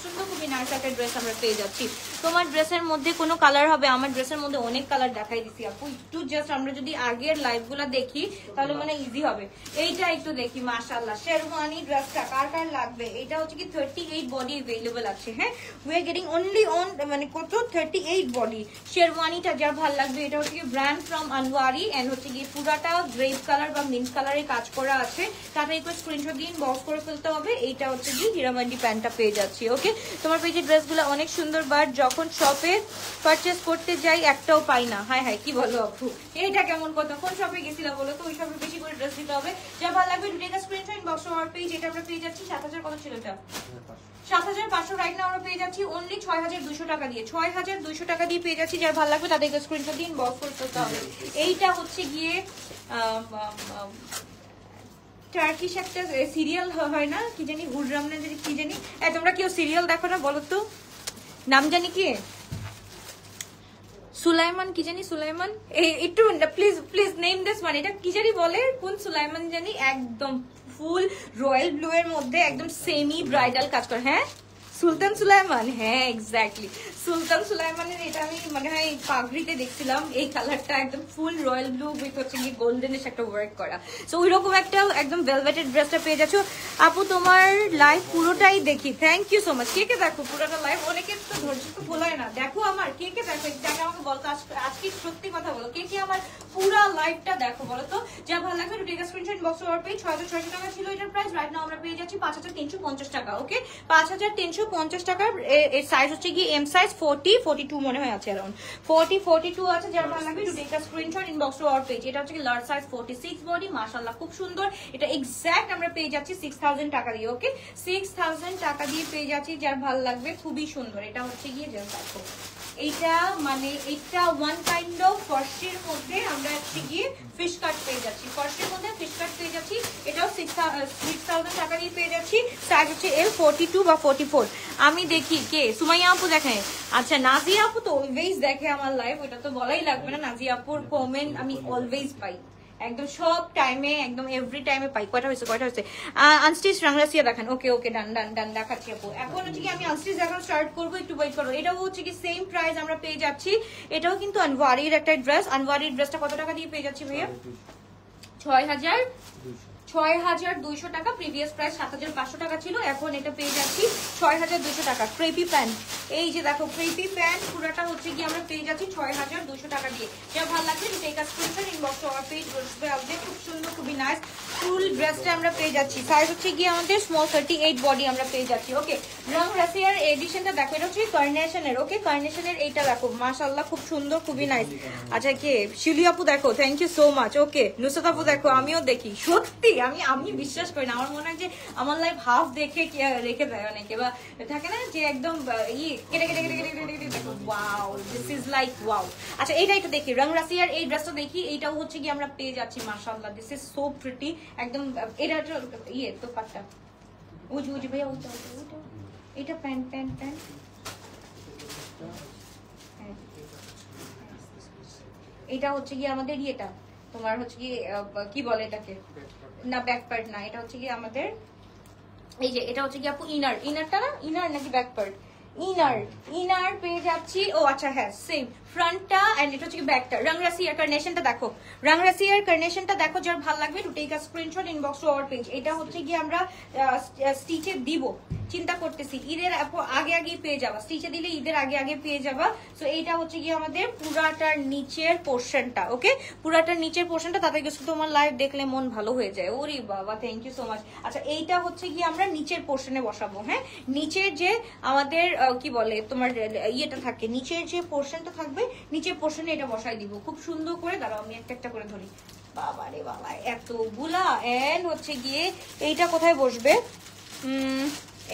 সুন্দর খুবই নাইস একটা ড্রেস আমরা পেয়ে যাচ্ছি। তোমার ড্রেসের মধ্যে কোনো কালার হবে? আমার ড্রেসের মধ্যে অনেক কালার দেখাই দিছি আপু, একটু জাস্ট আমরা যদি আগের লাইভগুলো দেখি তাহলে মানে ইজি হবে। এইটা একটু দেখি, মাশাআল্লাহ শেরওয়ানি ড্রেসটা কার কার লাগবে? এটা হচ্ছে কি 38 বডি अवेलेबल আছে। হ্যাঁ, we are getting only on মানে কত 38 বডি শেরওয়ানিটা। যার ভালো লাগবে, এটা হচ্ছে কি ব্র্যান্ড ফ্রম আনওয়ারি এন্ড হচ্ছে কি পুরাটা গ্রেপ কালার বা মিন্ট কালারে কাজ করা আছে। তাতে একটু স্ক্রিনশট দিন, বক্স করে ফেলতে হবে। এইটা হচ্ছে কি হীরামান্ডি প্যান্টটা পেয়ে যাচ্ছি। ওকে, তোমার পেজের ড্রেসগুলো অনেক সুন্দর, বাট যখন শপে পারচেস করতে যাই একটাও পাই না। হাই হাই, কি বলো আপু, এইটা কেমন কথা? কোন শপে গেছিলা বলো তো? ওই শপে বেশি করে ড্রেস দিতে হবে। যা ভালো লাগবে to take a screenshot, box আমার পেজ। এটা আমরা পেয়ে যাচ্ছি 7000 কত ছিল এটা? 7500 রাইট নাও আমরা পেয়ে যাচ্ছি অনলি 6200 টাকা দিয়ে। 6200 টাকা দিয়ে পেয়ে যাচ্ছি। যার ভালো লাগবে তাদেরকে স্ক্রিনশট দিন, বক্স করে ফেলতে হবে। এইটা হচ্ছে গিয়ে টার্কিশ একটা সিরিয়াল হয় না, কি জানি হুররাম না কি জানি। তোমরা কেউ সিরিয়াল দেখো না বলো তো? নাম জানি কি, সুলাইমান কি জানি, সুলাইমান একটু প্লিজ নেম দিস ওয়ান। এটা কি জানি বলে, কোন সুলাইমান জানি, একদম ফুল রয়্যাল ব্লু এর মধ্যে একদম সেমি ব্রাইডাল কাজ করে। হ্যাঁ, সুলতান সুলাইমান, হ্যাঁ এক্স্যাক্টলি সুলতান সুলাইমানের। এটা আমি মনে হয় পাগড়িতে দেখছিলাম, এই কালারটা একদম ফুল রয়্যাল ব্লু উইথ হচ্ছে কি গোল্ডেনিশ একটা ওয়ার্ক করা। সো ওইরকম একটা একদম ভেলভেটেড ড্রেসটা পেয়ে যাচ্ছ আপু। তোমার লাইভ পুরোটাই দেখি, থ্যাংক ইউ সো মাচ। কে কে দেখো পুরোটা লাইভ? অনেকে তো ধৈর্য তো ভোলায় না, দেখো আমার কে কে দেখো, জায়গা আমাকে বলতো। আজকে কি সত্যি কথা বলো, কে কে আমার পুরা লাইভটা দেখো বলো তো। যা ভালো লাগবে একটু take a screenshot, inbox or page. 6600 টাকা ছিল এটার প্রাইস, রাইট নাও আমরা পেয়ে যাচ্ছি 5350 টাকা। ওকে 5350 টাকার এর সাইজ হচ্ছে কি এম সাইজ 40 42 মনে হয় আছে, अराउंड 40 42 আছে। যার ভালো লাগবে একটু take a screenshot, inbox or page. এটা হচ্ছে কি লার্জ সাইজ 46 বডি, মাশাআল্লাহ খুব সুন্দর। এটা এক্স্যাক্ট আমরা পেয়ে যাচ্ছি 6000 টাকা দিয়ে। ওকে 6000 টাকা দিয়ে পেয়ে যাচ্ছি, যার ভালো লাগবে খুবই সুন্দর। এটা হচ্ছে গিয়ে যে দেখো এইটা মানে এটা ওয়ান কাইন্ড অফ ফর্সের মধ্যে আমরা হচ্ছে গিয়ে ফিশ কাট পেয়ে যাচ্ছি, ফর্সের মধ্যে ফিশ কাট পেয়ে যাচ্ছি। এটাও 6000 টাকা দিয়ে পেয়ে যাচ্ছি। সাইজ হচ্ছে এল 42 বা 44। আমি দেখি কে সুমাইয়া আপু দেখেন। আচ্ছা নাজিয়া আপু তো অলওয়েজ দেখে আমার লাইভ, ওটা তো বলাই লাগবে না। নাজিয়া আপুর কমেন্ট আমি অলওয়েজ পাই, একদম সব টাইমে, একদম এভরি টাইমে পাই। কয়টা হয়েছে আনস্টিচ রাংরাসিয়া দেখেন। ওকে ওকে ডান ডান ডান দেখাচ্ছি আপু। এখন হচ্ছে কি আমি আনস্টিচ দেখানো স্টার্ট করবো, একটু ওয়েট করবো। এটাও হচ্ছে কি সেম প্রাইস আমরা পেয়ে যাচ্ছি। এটাও কিন্তু আনওয়ারির একটা ড্রেস। আনওয়ারির ড্রেসটা কত টাকা দিয়ে পেয়ে যাচ্ছি ভাইয়া? 6200 টাকা। প্রিভিয়াস প্রাইস 7500 টাকা ছিল, এখন এটা পেয়ে যাচ্ছি 6200 টাকা। ক্রেপি প্যান্ট, এই যে দেখো ক্রেপি প্যান্ট পুরোটা হচ্ছে কি আমরা পেয়ে যাচ্ছি 6200 টাকা দিয়ে। যা ভালো লাগবে take a screenshot, inbox or page বসবে আপনি। খুব সুন্দর, খুবই নাইস ফুল ড্রেসটা আমরা পেয়ে যাচ্ছি। সাইজ হচ্ছে কি আমাদের স্মল 38 বডি আমরা পেয়ে যাচ্ছি। ওকে রং রাশিয়ার এডিশনটা দেখো, এটা হচ্ছে কার্নেশনের। ওকে কার্নেশনের এইটা দেখো, মাশাআল্লাহ খুব সুন্দর, খুবই নাইস। আচ্ছা কে শিলি আপু দেখো, থ্যাংক ইউ সো মাচ। ওকে নুসরাত আপু দেখো, আমিও দেখি সত্যি, আমি বিশ্বাস করি না। আমার মনে হয় যে আমার লাইফ হাফ দেখে রেখে দেয় অনেকে, বা থাকে না যে একদম কেটে কেটে কেটে কেটে কেটে কেটে দেখো wow this is like wow. আচ্ছা এইটা একটু দেখি, রং রাশিয়ার এই ড্রেসটা দেখি। এইটাও হচ্ছে কি আমরা পেয়ে যাচ্ছি, মাশাআল্লাহ দিস ইজ সো প্রিটি একদম। এটা তো পাটটা উজি ভাইয়া ওইটা এটা প্যান্ট প্যান্ট প্যান্ট। এটা হচ্ছে কি আমাদের ইয়েটা তোমার হচ্ছে কি বলে এটাকে, না ব্যাক পার্ট না, এটা হচ্ছে কি আমাদের এই যে এটা হচ্ছে কি আপু ইনারটা না, ইনার নাকি ব্যাক পার্ট? ইনার পেয়ে যাচ্ছি। ও আচ্ছা হ্যাঁ সেম ফ্রন্টটা এন্ড এটা হচ্ছে ব্যাকটা। রংরাসিয়ার কার্নেশনটা দেখো, রংরাসিয়ার কার্নেশনটা দেখো। যার ভালো লাগবে to take a screenshot, inbox to our page. এটা হচ্ছে কি আমরা স্টিচে দিব, চিন্তা করতেছি ঈদের আগে পেয়ে যাবা, স্টিচে দিলে ঈদের আগে পেয়ে যাবা। সো এইটা হচ্ছে কি আমাদের পুরাটার নিচের পোর্শনটা। ওকে পুরাটার নিচের পোর্শনটা, তাতে কিছু তোমার লাইভ দেখলে মন ভালো হয়ে যায়। ওরে বাবা থ্যাংক ইউ সো মাচ। আচ্ছা এইটা হচ্ছে কি আমরা নিচের পোর্শনে বসাবো। হ্যাঁ নিচের যে আমাদের কি বলে তোমার ইয়েটা থাকে, নিচের যে পোর্শনটা থাকবে, নিচের পোর্শনে এটা বসাই দিব খুব সুন্দর করে। দাঁড়াও আমি একটা একটা করে ধরি। বাবা রে বাবা এতগুলা। এন্ড হচ্ছে গিয়ে এইটা কোথায় বসবে?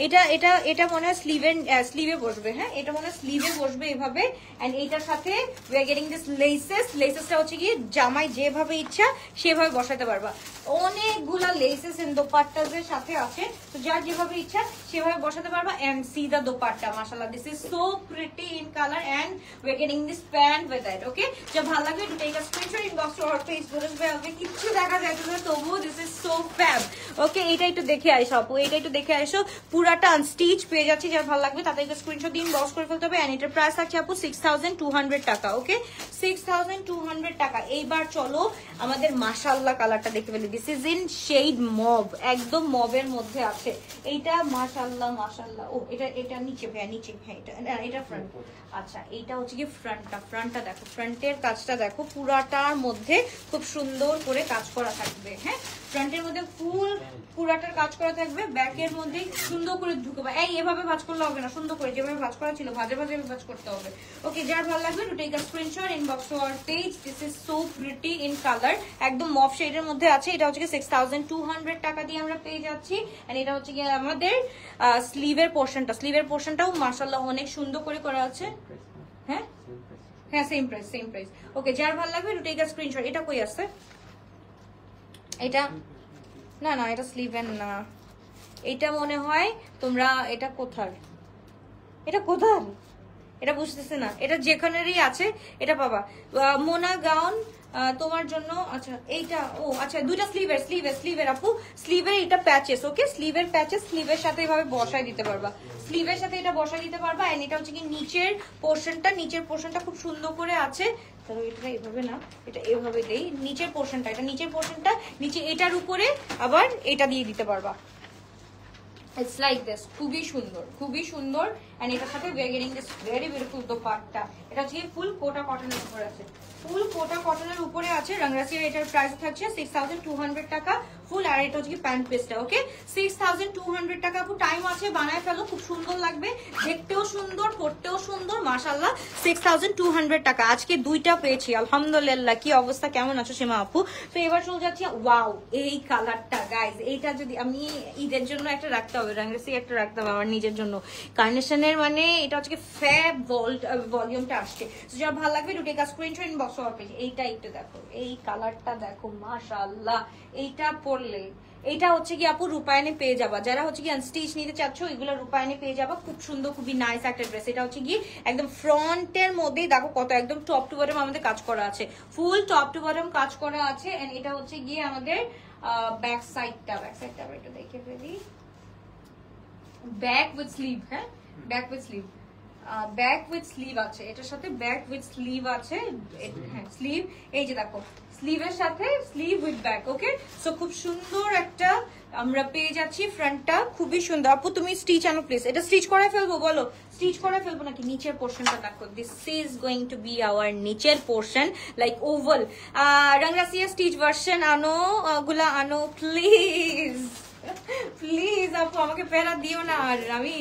এটা এটা এটা মনে হয় স্লিভে বসবে। হ্যাঁ এটা মনে হয় স্লিভে বসবে এভাবে। এন্ড এইটার সাথে উই আর গেটিং দিস লেসেসটা হচ্ছে কি জামাই যেভাবে ইচ্ছা সেভাবে বসাতে পারবা। অনেকগুলা লেসেস এন্ড দোপাট্টাদের সাথে আছে, তো যার যেভাবে ইচ্ছা সেভাবে বসাতে পারবা। এন্ড সি দা দোপাট্টা, মাশাআল্লাহ this is so pretty in colour and we are getting this pant with it. Okay যা ভালো লাগবে to take a screenshot, inbox to our page বলবে। আপনি কিছু দেখা যাচ্ছে না তবুও this is so fab. Okay এটা একটু দেখে আইসো আপু, এটা একটু দেখে আইসো। পুরাটা আনস্টিচ পেয়ে যাচ্ছি, যার ভালো লাগবে তাদেরকে স্ক্রিনশট দিন বক্স করে ফেলতে হবে। এন্ড এটার প্রাইস আছে আপু 6200 টাকা। ওকে 6200 টাকা। এইবার চলো আমাদের মাশাআল্লাহ কালারটা দেখে ফেলি। This is in shade mauve, একদম মবের মধ্যে আছে এইটা। মাশাআল্লাহ মাশাআল্লাহ। ও এটা নিচে ভাইয়া, নিচে। হ্যাঁ এটা ফ্রন্ট। আচ্ছা এইটা হচ্ছে কি ফ্রন্টটা দেখো, ফ্রন্টের কাজটা দেখো, পুরাটার মধ্যে খুব সুন্দর করে কাজ করা থাকবে। হ্যাঁ ফ্রন্টের মধ্যে পুরাটার কাজ করা থাকবে, ব্যাকের মধ্যে সুন্দর করে ঢুকবে। এভাবে ভাঁজ করলে হবে না, সুন্দর করে যেভাবে ভাঁজ করা ছিল ভাজে ভাঁজ করতে হবে। ওকে যার ভালো লাগবে to take a screenshot, inbox to our page. This is so pretty in colour, একদম মফ শেডের মধ্যে আছে। এটা হচ্ছে 6200 টাকা দিয়ে আমরা পেয়ে যাচ্ছি। এন্ড এটা হচ্ছে গিয়ে আমাদের স্লিভের পোর্শনটাও মাশাআল্লাহ অনেক সুন্দর করে করা আছে। হ্যাঁ সেম প্রাইস। ওকে যার ভালো লাগবে টু টেক আ স্ক্রিনশট। এটা কই আছে? এটা না এটা স্লিভের না, এটা মনে হয় তোমরা এটা কোথার এটা বুঝতেছে না। এটা যেখানেরই আছে এটা পাবা। মোনা গাউন তোমার জন্য। আচ্ছা এইটা ও আচ্ছা দুইটা স্লিভের আপু, স্লিভের এটা প্যাচেস। ওকে স্লিভের প্যাচেস স্লিভের সাথে এভাবে বসাই দিতে পারবা, স্লিভের সাথে এটা বসাই দিতে পারবা। এন্ড এটা হচ্ছে কি নিচের পোর্শনটা খুব সুন্দর করে আছে। তো এটা এভাবে না, এটা এভাবে দেই। নিচের পোর্শনটা নিচে এটার উপরে আবার এটা দিয়ে দিতে পারবা। ইটস লাইক দিস, খুবই সুন্দর এন্ড এটার সাথে we are getting this very beautiful dupatta. এটা হচ্ছে ফুল কোটা কটনের উপরে আছে, ফুল কোটা কটনের উপরে আছে। রংরাসিয়া এটার প্রাইস থাকছে 6200 টাকা ফুল। আর এটা হচ্ছে কি প্যান্ট পিসটা, ওকে 6200 টাকা। আপু টাইম আছে, বানায় ফেলো, খুব সুন্দর লাগবে, দেখতেও সুন্দর, পড়তেও সুন্দর, মাশাআল্লাহ। 6200 টাকা আজকে দুইটা পেয়েছি, আলহামদুলিল্লাহ। কি অবস্থা, কেমন আছো সীমা আপু? তো এবার চলে যাচ্ছি, ওয়াও এই কালারটা গাইজ, এইটা যদি আমি ঈদের জন্য একটা রাখতে হবে, রংরাসিয়া একটা রাখতে হবে আমার নিজের জন্য। কার্নেশনের মানে এটা হচ্ছে কি ফ্যাব ভলিউমটা আসছে, যার ভালো লাগবে দুটো কাজ স্ক্রিনশট ইনবক্স অফ পেজ। এইটা একটু দেখো, এই কালারটা দেখো, মাশাআল্লাহ। এইটা পরলে এটা হচ্ছে কি আপু রূপায়ণে পেয়ে যাবা, যারা হচ্ছে কি আনস্টিচ নিতে চাচ্ছ এগুলো রূপায়ণে পেয়ে যাবা। খুব সুন্দর, খুবই নাইস একটা ড্রেস। এটা হচ্ছে কি একদম ফ্রন্টের মধ্যেই দেখো কত একদম টপ টু বটম আমাদের কাজ করা আছে, ফুল টপ টু বটম কাজ করা আছে। এন্ড এটা হচ্ছে গিয়ে আমাদের ব্যাক সাইডটা একটু দেখে ফেলি, ব্যাক উইথ স্লিভ, হ্যাঁ back with sleeve, back with sleeve আছে এটার সাথে, ব্যাক উইথ স্লিভ আছে, হ্যাঁ স্লিভ, এই যে দেখো স্লিভের সাথে sleeve with back, okay. So খুব সুন্দর একটা আমরা পেয়ে যাচ্ছি, ফ্রন্টটা খুবই সুন্দর। আপু তুমি স্টিচ আনো প্লিজ, এটা স্টিচ করে ফেলবো, বলো স্টিচ করে ফেলবো নাকি? নিচের পোর্শনটা দেখো, this is going to be our নিচের portion, like oval. Rangrasiya stitch version আনো, গুলা আনো প্লিজ প্লিজ আপু, আমাকে প্যারা দিও না। আর আমি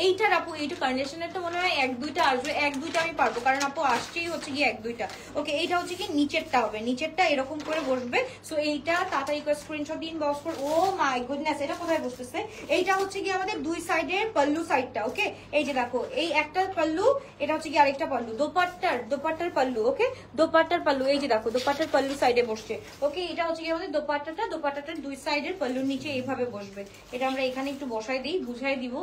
এইটার আপু এইটু কন্ডিশনের তো মনে হয় এক দুইটা আসবে, এক দুইটা আমি পারবো, কারণ আপু আসছেই হচ্ছে কি এক দুইটা, ওকে। এইটা হচ্ছে কি নিচেরটা হবে, নিচেরটা এরকম করে বসবে। সো এইটা তাড়াতাড়ি করে স্ক্রিনশট দিন বক্স করে। ও মাই গুডনেস, এটা কোথায় বসতেছে? এইটা হচ্ছে কি আমাদের দুই সাইডের পাল্লু সাইডটা, ওকে। এই যে দেখো এই একটা পাল্লু, এটা হচ্ছে কি আরেকটা পাল্লু, দোপাট্টার পাল্লু, ওকে। দোপাট্টার পাল্লু, এই যে দেখো দোপাট্টার পাল্লু সাইডে বসছে, ওকে। এটা হচ্ছে কি আমাদের দোপাট্টাটার দুই সাইডের পাল্লুর নিচে এইভাবে বসবে। এটা আমরা এখানে একটু বসাই দিই, বুঝাই দিব।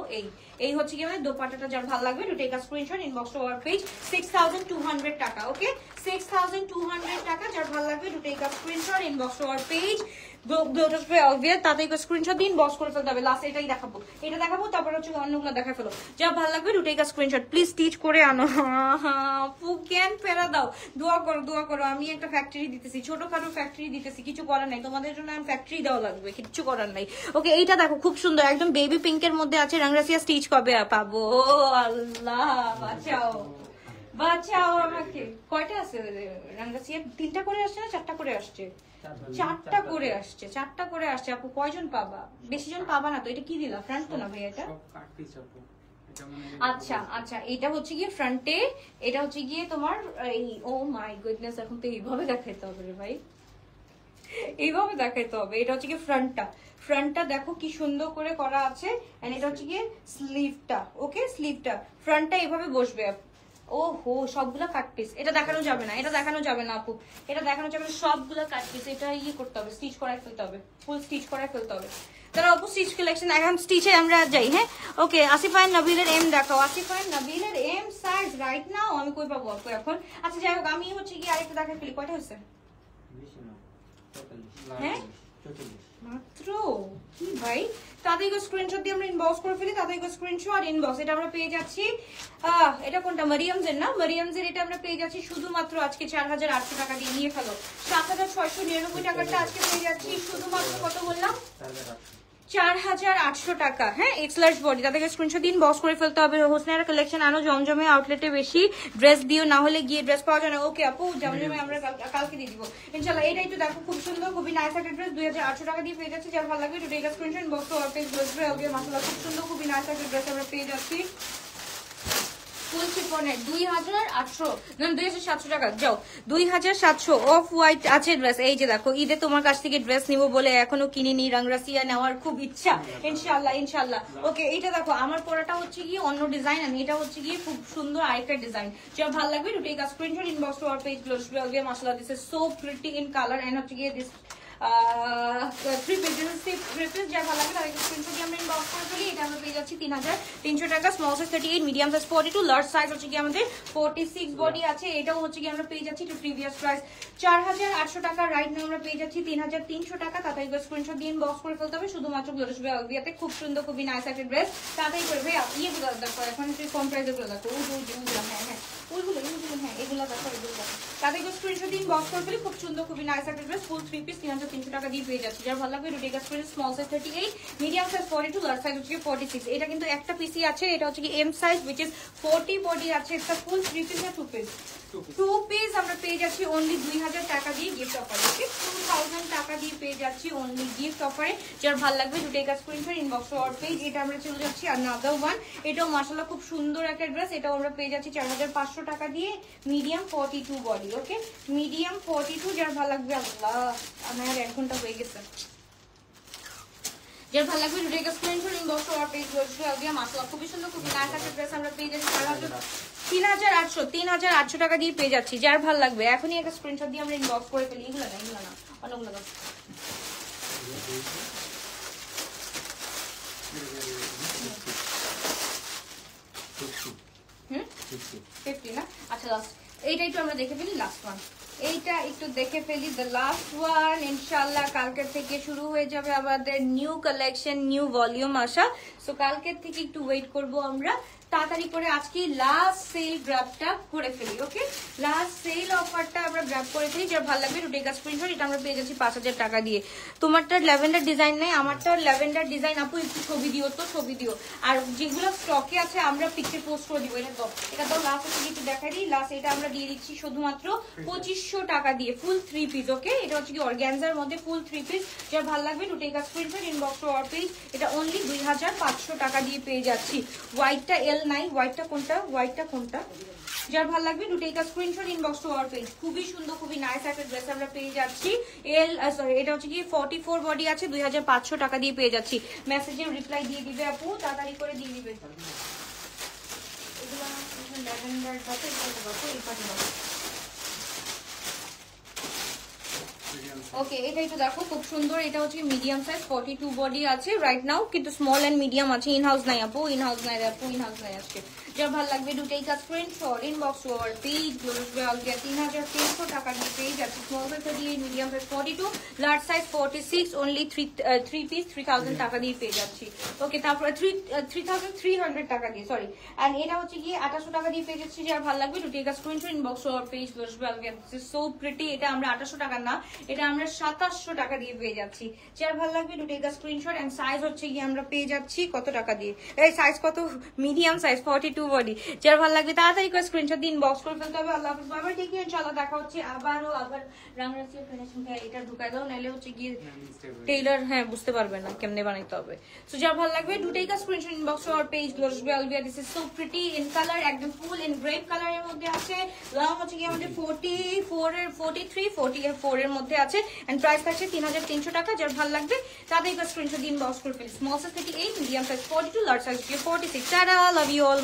এই হচ্ছে কি আমাদের দোপাট্টাটা, যার ভালো লাগবে to take a screenshot inbox to our page. 6200 টাকা, ওকে 6200 টাকা, যার ভালো লাগবে to take a screenshot inbox to our page. তাতে স্ক্রিনশট দিন বক্স করে ফেলতে হবে। লাস্ট এটাই দেখাবো, এটা দেখাবো, তারপর হচ্ছে অন্যগুলো দেখা ফেলো। যা ভালো লাগবে to take a screenshot, please stitch করে আনো। কেন ফেরা দাও, দোয়া করো। আমি একটা ফ্যাক্টরি দিতেছি, ছোটখাটো ফ্যাক্টরি দিতেছি, কিছু করার নাই, তোমাদের জন্য আমি ফ্যাক্টরি দেওয়া লাগবে, কিছু করার নাই, ওকে। এইটা দেখো খুব সুন্দর, একদম বেবি পিঙ্কের মধ্যে আছে। রংরাসিয়া স্টিচ কবে পাবো? আল্লাহ বাঁচাও আমাকে। কয়টা আছে রংরাসিয়া? 3টা করে আসছে না 4টা করে আসছে? 4টা করে আসছে আপু। কয়জন পাবা? বেশি জন পাবা না তো। এটা কি দিলা, ফ্রন্ট তো না ভাই এটা? আচ্ছা এটা হচ্ছে গিয়ে ফ্রন্টে, এটা হচ্ছে গিয়ে তোমার এই, ও মাই গুডনেস, এখন তো এইভাবে দেখাইতে হবে রে ভাই, এইভাবে দেখাইতে হবে। এটা হচ্ছে গিয়ে ফ্রন্টটা দেখো কি সুন্দর করে করা আছে। এন্ড এটা হচ্ছে গিয়ে স্লিভটা, ওকে। স্লিভটা ফ্রন্টটা এইভাবে বসবে। ও হো, সবগুলা কাট পিস, এটা দেখানো যাবে না, এটা দেখানো যাবে না আপু, এটা দেখানো যাবে না, সবগুলা কাট পিস। এটা করতে হবে, স্টিচ করায় ফেলতে হবে, ফুল স্টিচ করায় ফেলতে হবে। তারা আপু স্টিচ কালেকশন, এখন স্টিচে আমরা যাই, হ্যাঁ ওকে। আসিফা নবীলের এম দেখাও, আসিফা নবীলের এম সাইজ রাইট নাও আমি কই পাবো আপু এখন? আচ্ছা যাই হোক, আমি হচ্ছে কি আরেকটা দেখা ফেলি। কয়টা হয়েছে? হ্যাঁ মাত্র, কি ভাই? তাদেরকে স্ক্রিনশট দিয়ে আমরা ইনবক্স করে ফেলি, তাদেরকে স্ক্রিনশট ইনবক্স। এটা আমরা পেয়ে যাচ্ছি, এটা কোনটা? মারিয়ামজের না, মারিয়ামজের। এটা আমরা পেয়ে যাচ্ছি শুধুমাত্র আজকে 4800 টাকা দিয়ে, নিয়ে ফেলো। 7699 টাকাটা আজকে পেয়ে যাচ্ছি শুধুমাত্র, কত বললাম? 4800 টাকা, হ্যাঁ এক্স লার্জ বডি। তাদেরকে স্ক্রিনশট দিন বক্স করে ফেলতে হবে। হোসনারা কালেকশন আনো, জমজমে আউটলেটে বেশি ড্রেস দিও, না হলে গিয়ে ড্রেস পাওয়া যায় না। ওকে আপু, জমজমে আমরা কালকে দিয়ে দিব ইনশাআল্লাহ। এটাই তো দেখো খুব সুন্দর, খুবই নাইস একটা ড্রেস, 2800 টাকা দিয়ে পেয়ে যাচ্ছে। যার ভালো লাগবে টুডে এটা screenshot box to our page বসবে। ওকে মাশাআল্লাহ, খুব সুন্দর, খুবই নাইস একটা ড্রেস আমরা পেয়ে যাচ্ছি। ফুল শিফনের 2800, না 2700 টাকা। যাও 2700 অফ হোয়াইট আছে ড্রেস। এই যে দেখো, ঈদে তোমার কাছ থেকে ড্রেস নিবো বলে এখনো কিনিনি, রংরাসিয়া নেওয়ার খুব ইচ্ছা, ইনশাআল্লাহ। ওকে এইটা দেখো, আমার পরাটা হচ্ছে গিয়ে অন্য ডিজাইন, আর এটা হচ্ছে গিয়ে খুব সুন্দর আরেকটা ডিজাইন। যা ভালো লাগবে to take a screenshot inbox to our page গ্লোসি। মাশাআল্লাহ, this is so pretty in colour. And হচ্ছে গিয়ে দিস 3 পিসেস, যা ভালো লাগে তাদেরকে স্ক্রিনশট দিয়ে আমরা ইনবক্স করে ফেলি। এটা আমরা পেয়ে যাচ্ছি 3300 টাকা। Small size 38, medium size 42, large size হচ্ছে কি আমাদের 46 বডি আছে। এটাও হচ্ছে কি আমরা পেয়ে যাচ্ছি টু প্রিভিয়াস প্রাইস 4800 টাকা। রাইট নাও আমরা পেয়ে যাচ্ছি 3300 টাকা। তাদেরকে স্ক্রিনশট দিয়ে ইনবক্স করে ফেলতে হবে শুধুমাত্র গ্লোসি আলবিয়াতে। খুব সুন্দর, খুবই নাইস একটা ড্রেস। তাড়াতাড়ি করে ভাই ইয়েগুলো দেখো, এখন একটু কম প্রাইসে গুলো দেখো। হ্যাঁ ওইগুলো হ্যাঁ এগুলো দেখো এগুলো দেখো তাদেরকে স্ক্রিনশট দিন বক্স করে ফেলি খুব সুন্দর খুবই নাইস একটা ড্রেস ফুল 3 পিস 3300 টাকা দিয়ে পেয়ে যাচ্ছে যার ভালো লাগবে দুটো express small size 38 medium size 42 large size হচ্ছে 46 এটা কিন্তু একটা পিসি আছে এটা হচ্ছে কি M size which is 40 body আছে এটা ফুল 3 পিস না 2 পিস 2 পিস আমরা পেয়ে যাচ্ছি অনলি 2000 টাকা দিয়ে গিফট অফারে ওকে 2000 টাকা দিয়ে পেয়ে যাচ্ছি অনলি গিফট অফারে যার ভালো লাগবে দুটো স্ক্রিনশট ইনবক্স অর পেজ এটা আমরা চলে যাচ্ছি আনাদার ওয়ান এটাও মাশাআল্লাহ খুব সুন্দর একটা ড্রেস এটাও আমরা পেয়ে যাচ্ছি 4500 টাকা দিয়ে মিডিয়াম 42 বডি ওকে মিডিয়াম 42 যার ভালো লাগবে আল্লাহ আমার 1 ঘন্টা হয়ে গেছে যার ভালো লাগবে দুটো স্ক্রিনশট ইনবক্স অর পেজ বলছো দিয়ে মাশাআল্লাহ খুব সুন্দর খুব নাইস একটা ড্রেস আমরা পেয়ে যাচ্ছি 3800 টাকা দিয়ে পেয়ে যাচ্ছি যার ভালো লাগবে এখনই একটা স্ক্রিনশট দিয়ে আমরা ইনবক্স করে ফেলি এগুলো না অনেকগুলো না আচ্ছা লাস্ট এইটা একটু আমরা দেখে ফেলি লাস্ট ওয়ান এইটা একটু দেখে ফেলি দ্য লাস্ট ওয়ান ইনশাআল্লাহ কালকের থেকে শুরু হয়ে যাবে আমাদের নিউ কালেকশন নিউ ভলিউম আসা সো কালকের থেকে একটু ওয়েট করব আমরা তাড়াতাড়ি করে আজকে লাস্ট সেল গ্র্যাবটা করে ফেলি ওকে লাস্ট সেল অফারটা আমরা গ্র্যাব করে ফেলি যার ভালো লাগবে দুটো স্ক্রিনশট এটা আমরা পেয়ে যাচ্ছি 5000 টাকা দিয়ে তোমারটা ল্যাভেন্ডার ডিজাইন নেই আমারটা ল্যাভেন্ডার ডিজাইন আপু একটু ছবি দিও আর যেগুলো স্টকে আছে আমরা পিকচার পোস্ট করে দিব এটা তো লাস্ট হচ্ছে একটু দেখাই দিই লাস্ট এটা আমরা দিয়ে দিচ্ছি শুধুমাত্র 2500 টাকা দিয়ে ফুল 3 পিস ওকে এটা হচ্ছে কি অর্গানজার মধ্যে ফুল 3 পিস যার ভালো লাগবে দুটো স্ক্রিনশট ইনবক্স অর পেজ এটা অনলি 2500 টাকা দিয়ে পেয়ে যাচ্ছি হোয়াইটটা নাই হোয়াইটটা কোনটা যার ভালো লাগবে দুটো screenshot inbox to our page খুবই সুন্দর খুবই নাইস একটা ড্রেস আমরা পেয়ে যাচ্ছি এটা হচ্ছে কি 44 বডি আছে 2500 টাকা দিয়ে পেয়ে যাচ্ছি মেসেজে রিপ্লাই দিয়ে দিবে আপু তাড়াতাড়ি করে দিয়ে দিবে এগুলো ল্যাভেন্ডার টাতে এই পাটি ওকে এটা একটু দেখো খুব সুন্দর এটা হচ্ছে মিডিয়াম সাইজ 42 বডি আছে রাইট নাও কিন্তু স্মল এন্ড মিডিয়াম আছে ইনহাউস নাই আপু ইনহাউস নাই আজকে যার ভালো লাগবে দুটোই কাজ স্ক্রিনশট ইনবক্স ওর পেজ গ্লোবাল আলগিয়া 3300 টাকা দিয়ে পেজ আছে small size 38 medium size 42 large size 46 only 3 piece 3000 টাকা দিয়ে পেয়ে যাচ্ছি ওকে তারপরে 3300 টাকা দিয়ে সরি এন্ড এটা হচ্ছে কি 2800 টাকা দিয়ে পেয়ে যাচ্ছি যার ভালো লাগবে দুটোই কাজ স্ক্রিনশট ইনবক্স ওর পেজ গ্লোবাল আলগিয়া দিস ইজ সো প্রিটি এটা আমরা 2800 টাকা না এটা আমরা 2700 টাকা দিয়ে পেয়ে যাচ্ছি যার ভালো লাগবে দুটো স্ক্রিনশট এন্ড সাইজ হচ্ছে কি আমরা পেয়ে যাচ্ছি কত টাকা দিয়ে এই সাইজ কত মিডিয়াম সাইজ 42 বডি যার ভালো লাগবে তাড়াতাড়ি করে স্ক্রিনশট দিন বক্স করে ফেলতে হবে আল্লাহ হাফেজ বাবা ঠিক আছে ইনশাআল্লাহ দেখা হচ্ছে আবার রামরাসিয়া ফিনিশিংটা এটা ঢুকাই দাও নালে হচ্ছে কি টেইলার হ্যাঁ বুঝতে পারবে না কেমনে বানাইতে হবে সো যার ভালো লাগবে দুটোই screenshot inbox or page global this is so pretty in colour একদম ফুল ইন গ্রেপ কালারের মধ্যে আছে লং হচ্ছে কি আমাদের 43 এর মধ্যে আছে এন্ড প্রাইস থাকছে 3300 টাকা যার ভালো লাগবে তাদের স্ক্রিনশট দিন বক্স করে ফেলি small size 38 medium size 42 large size 46 tata love you all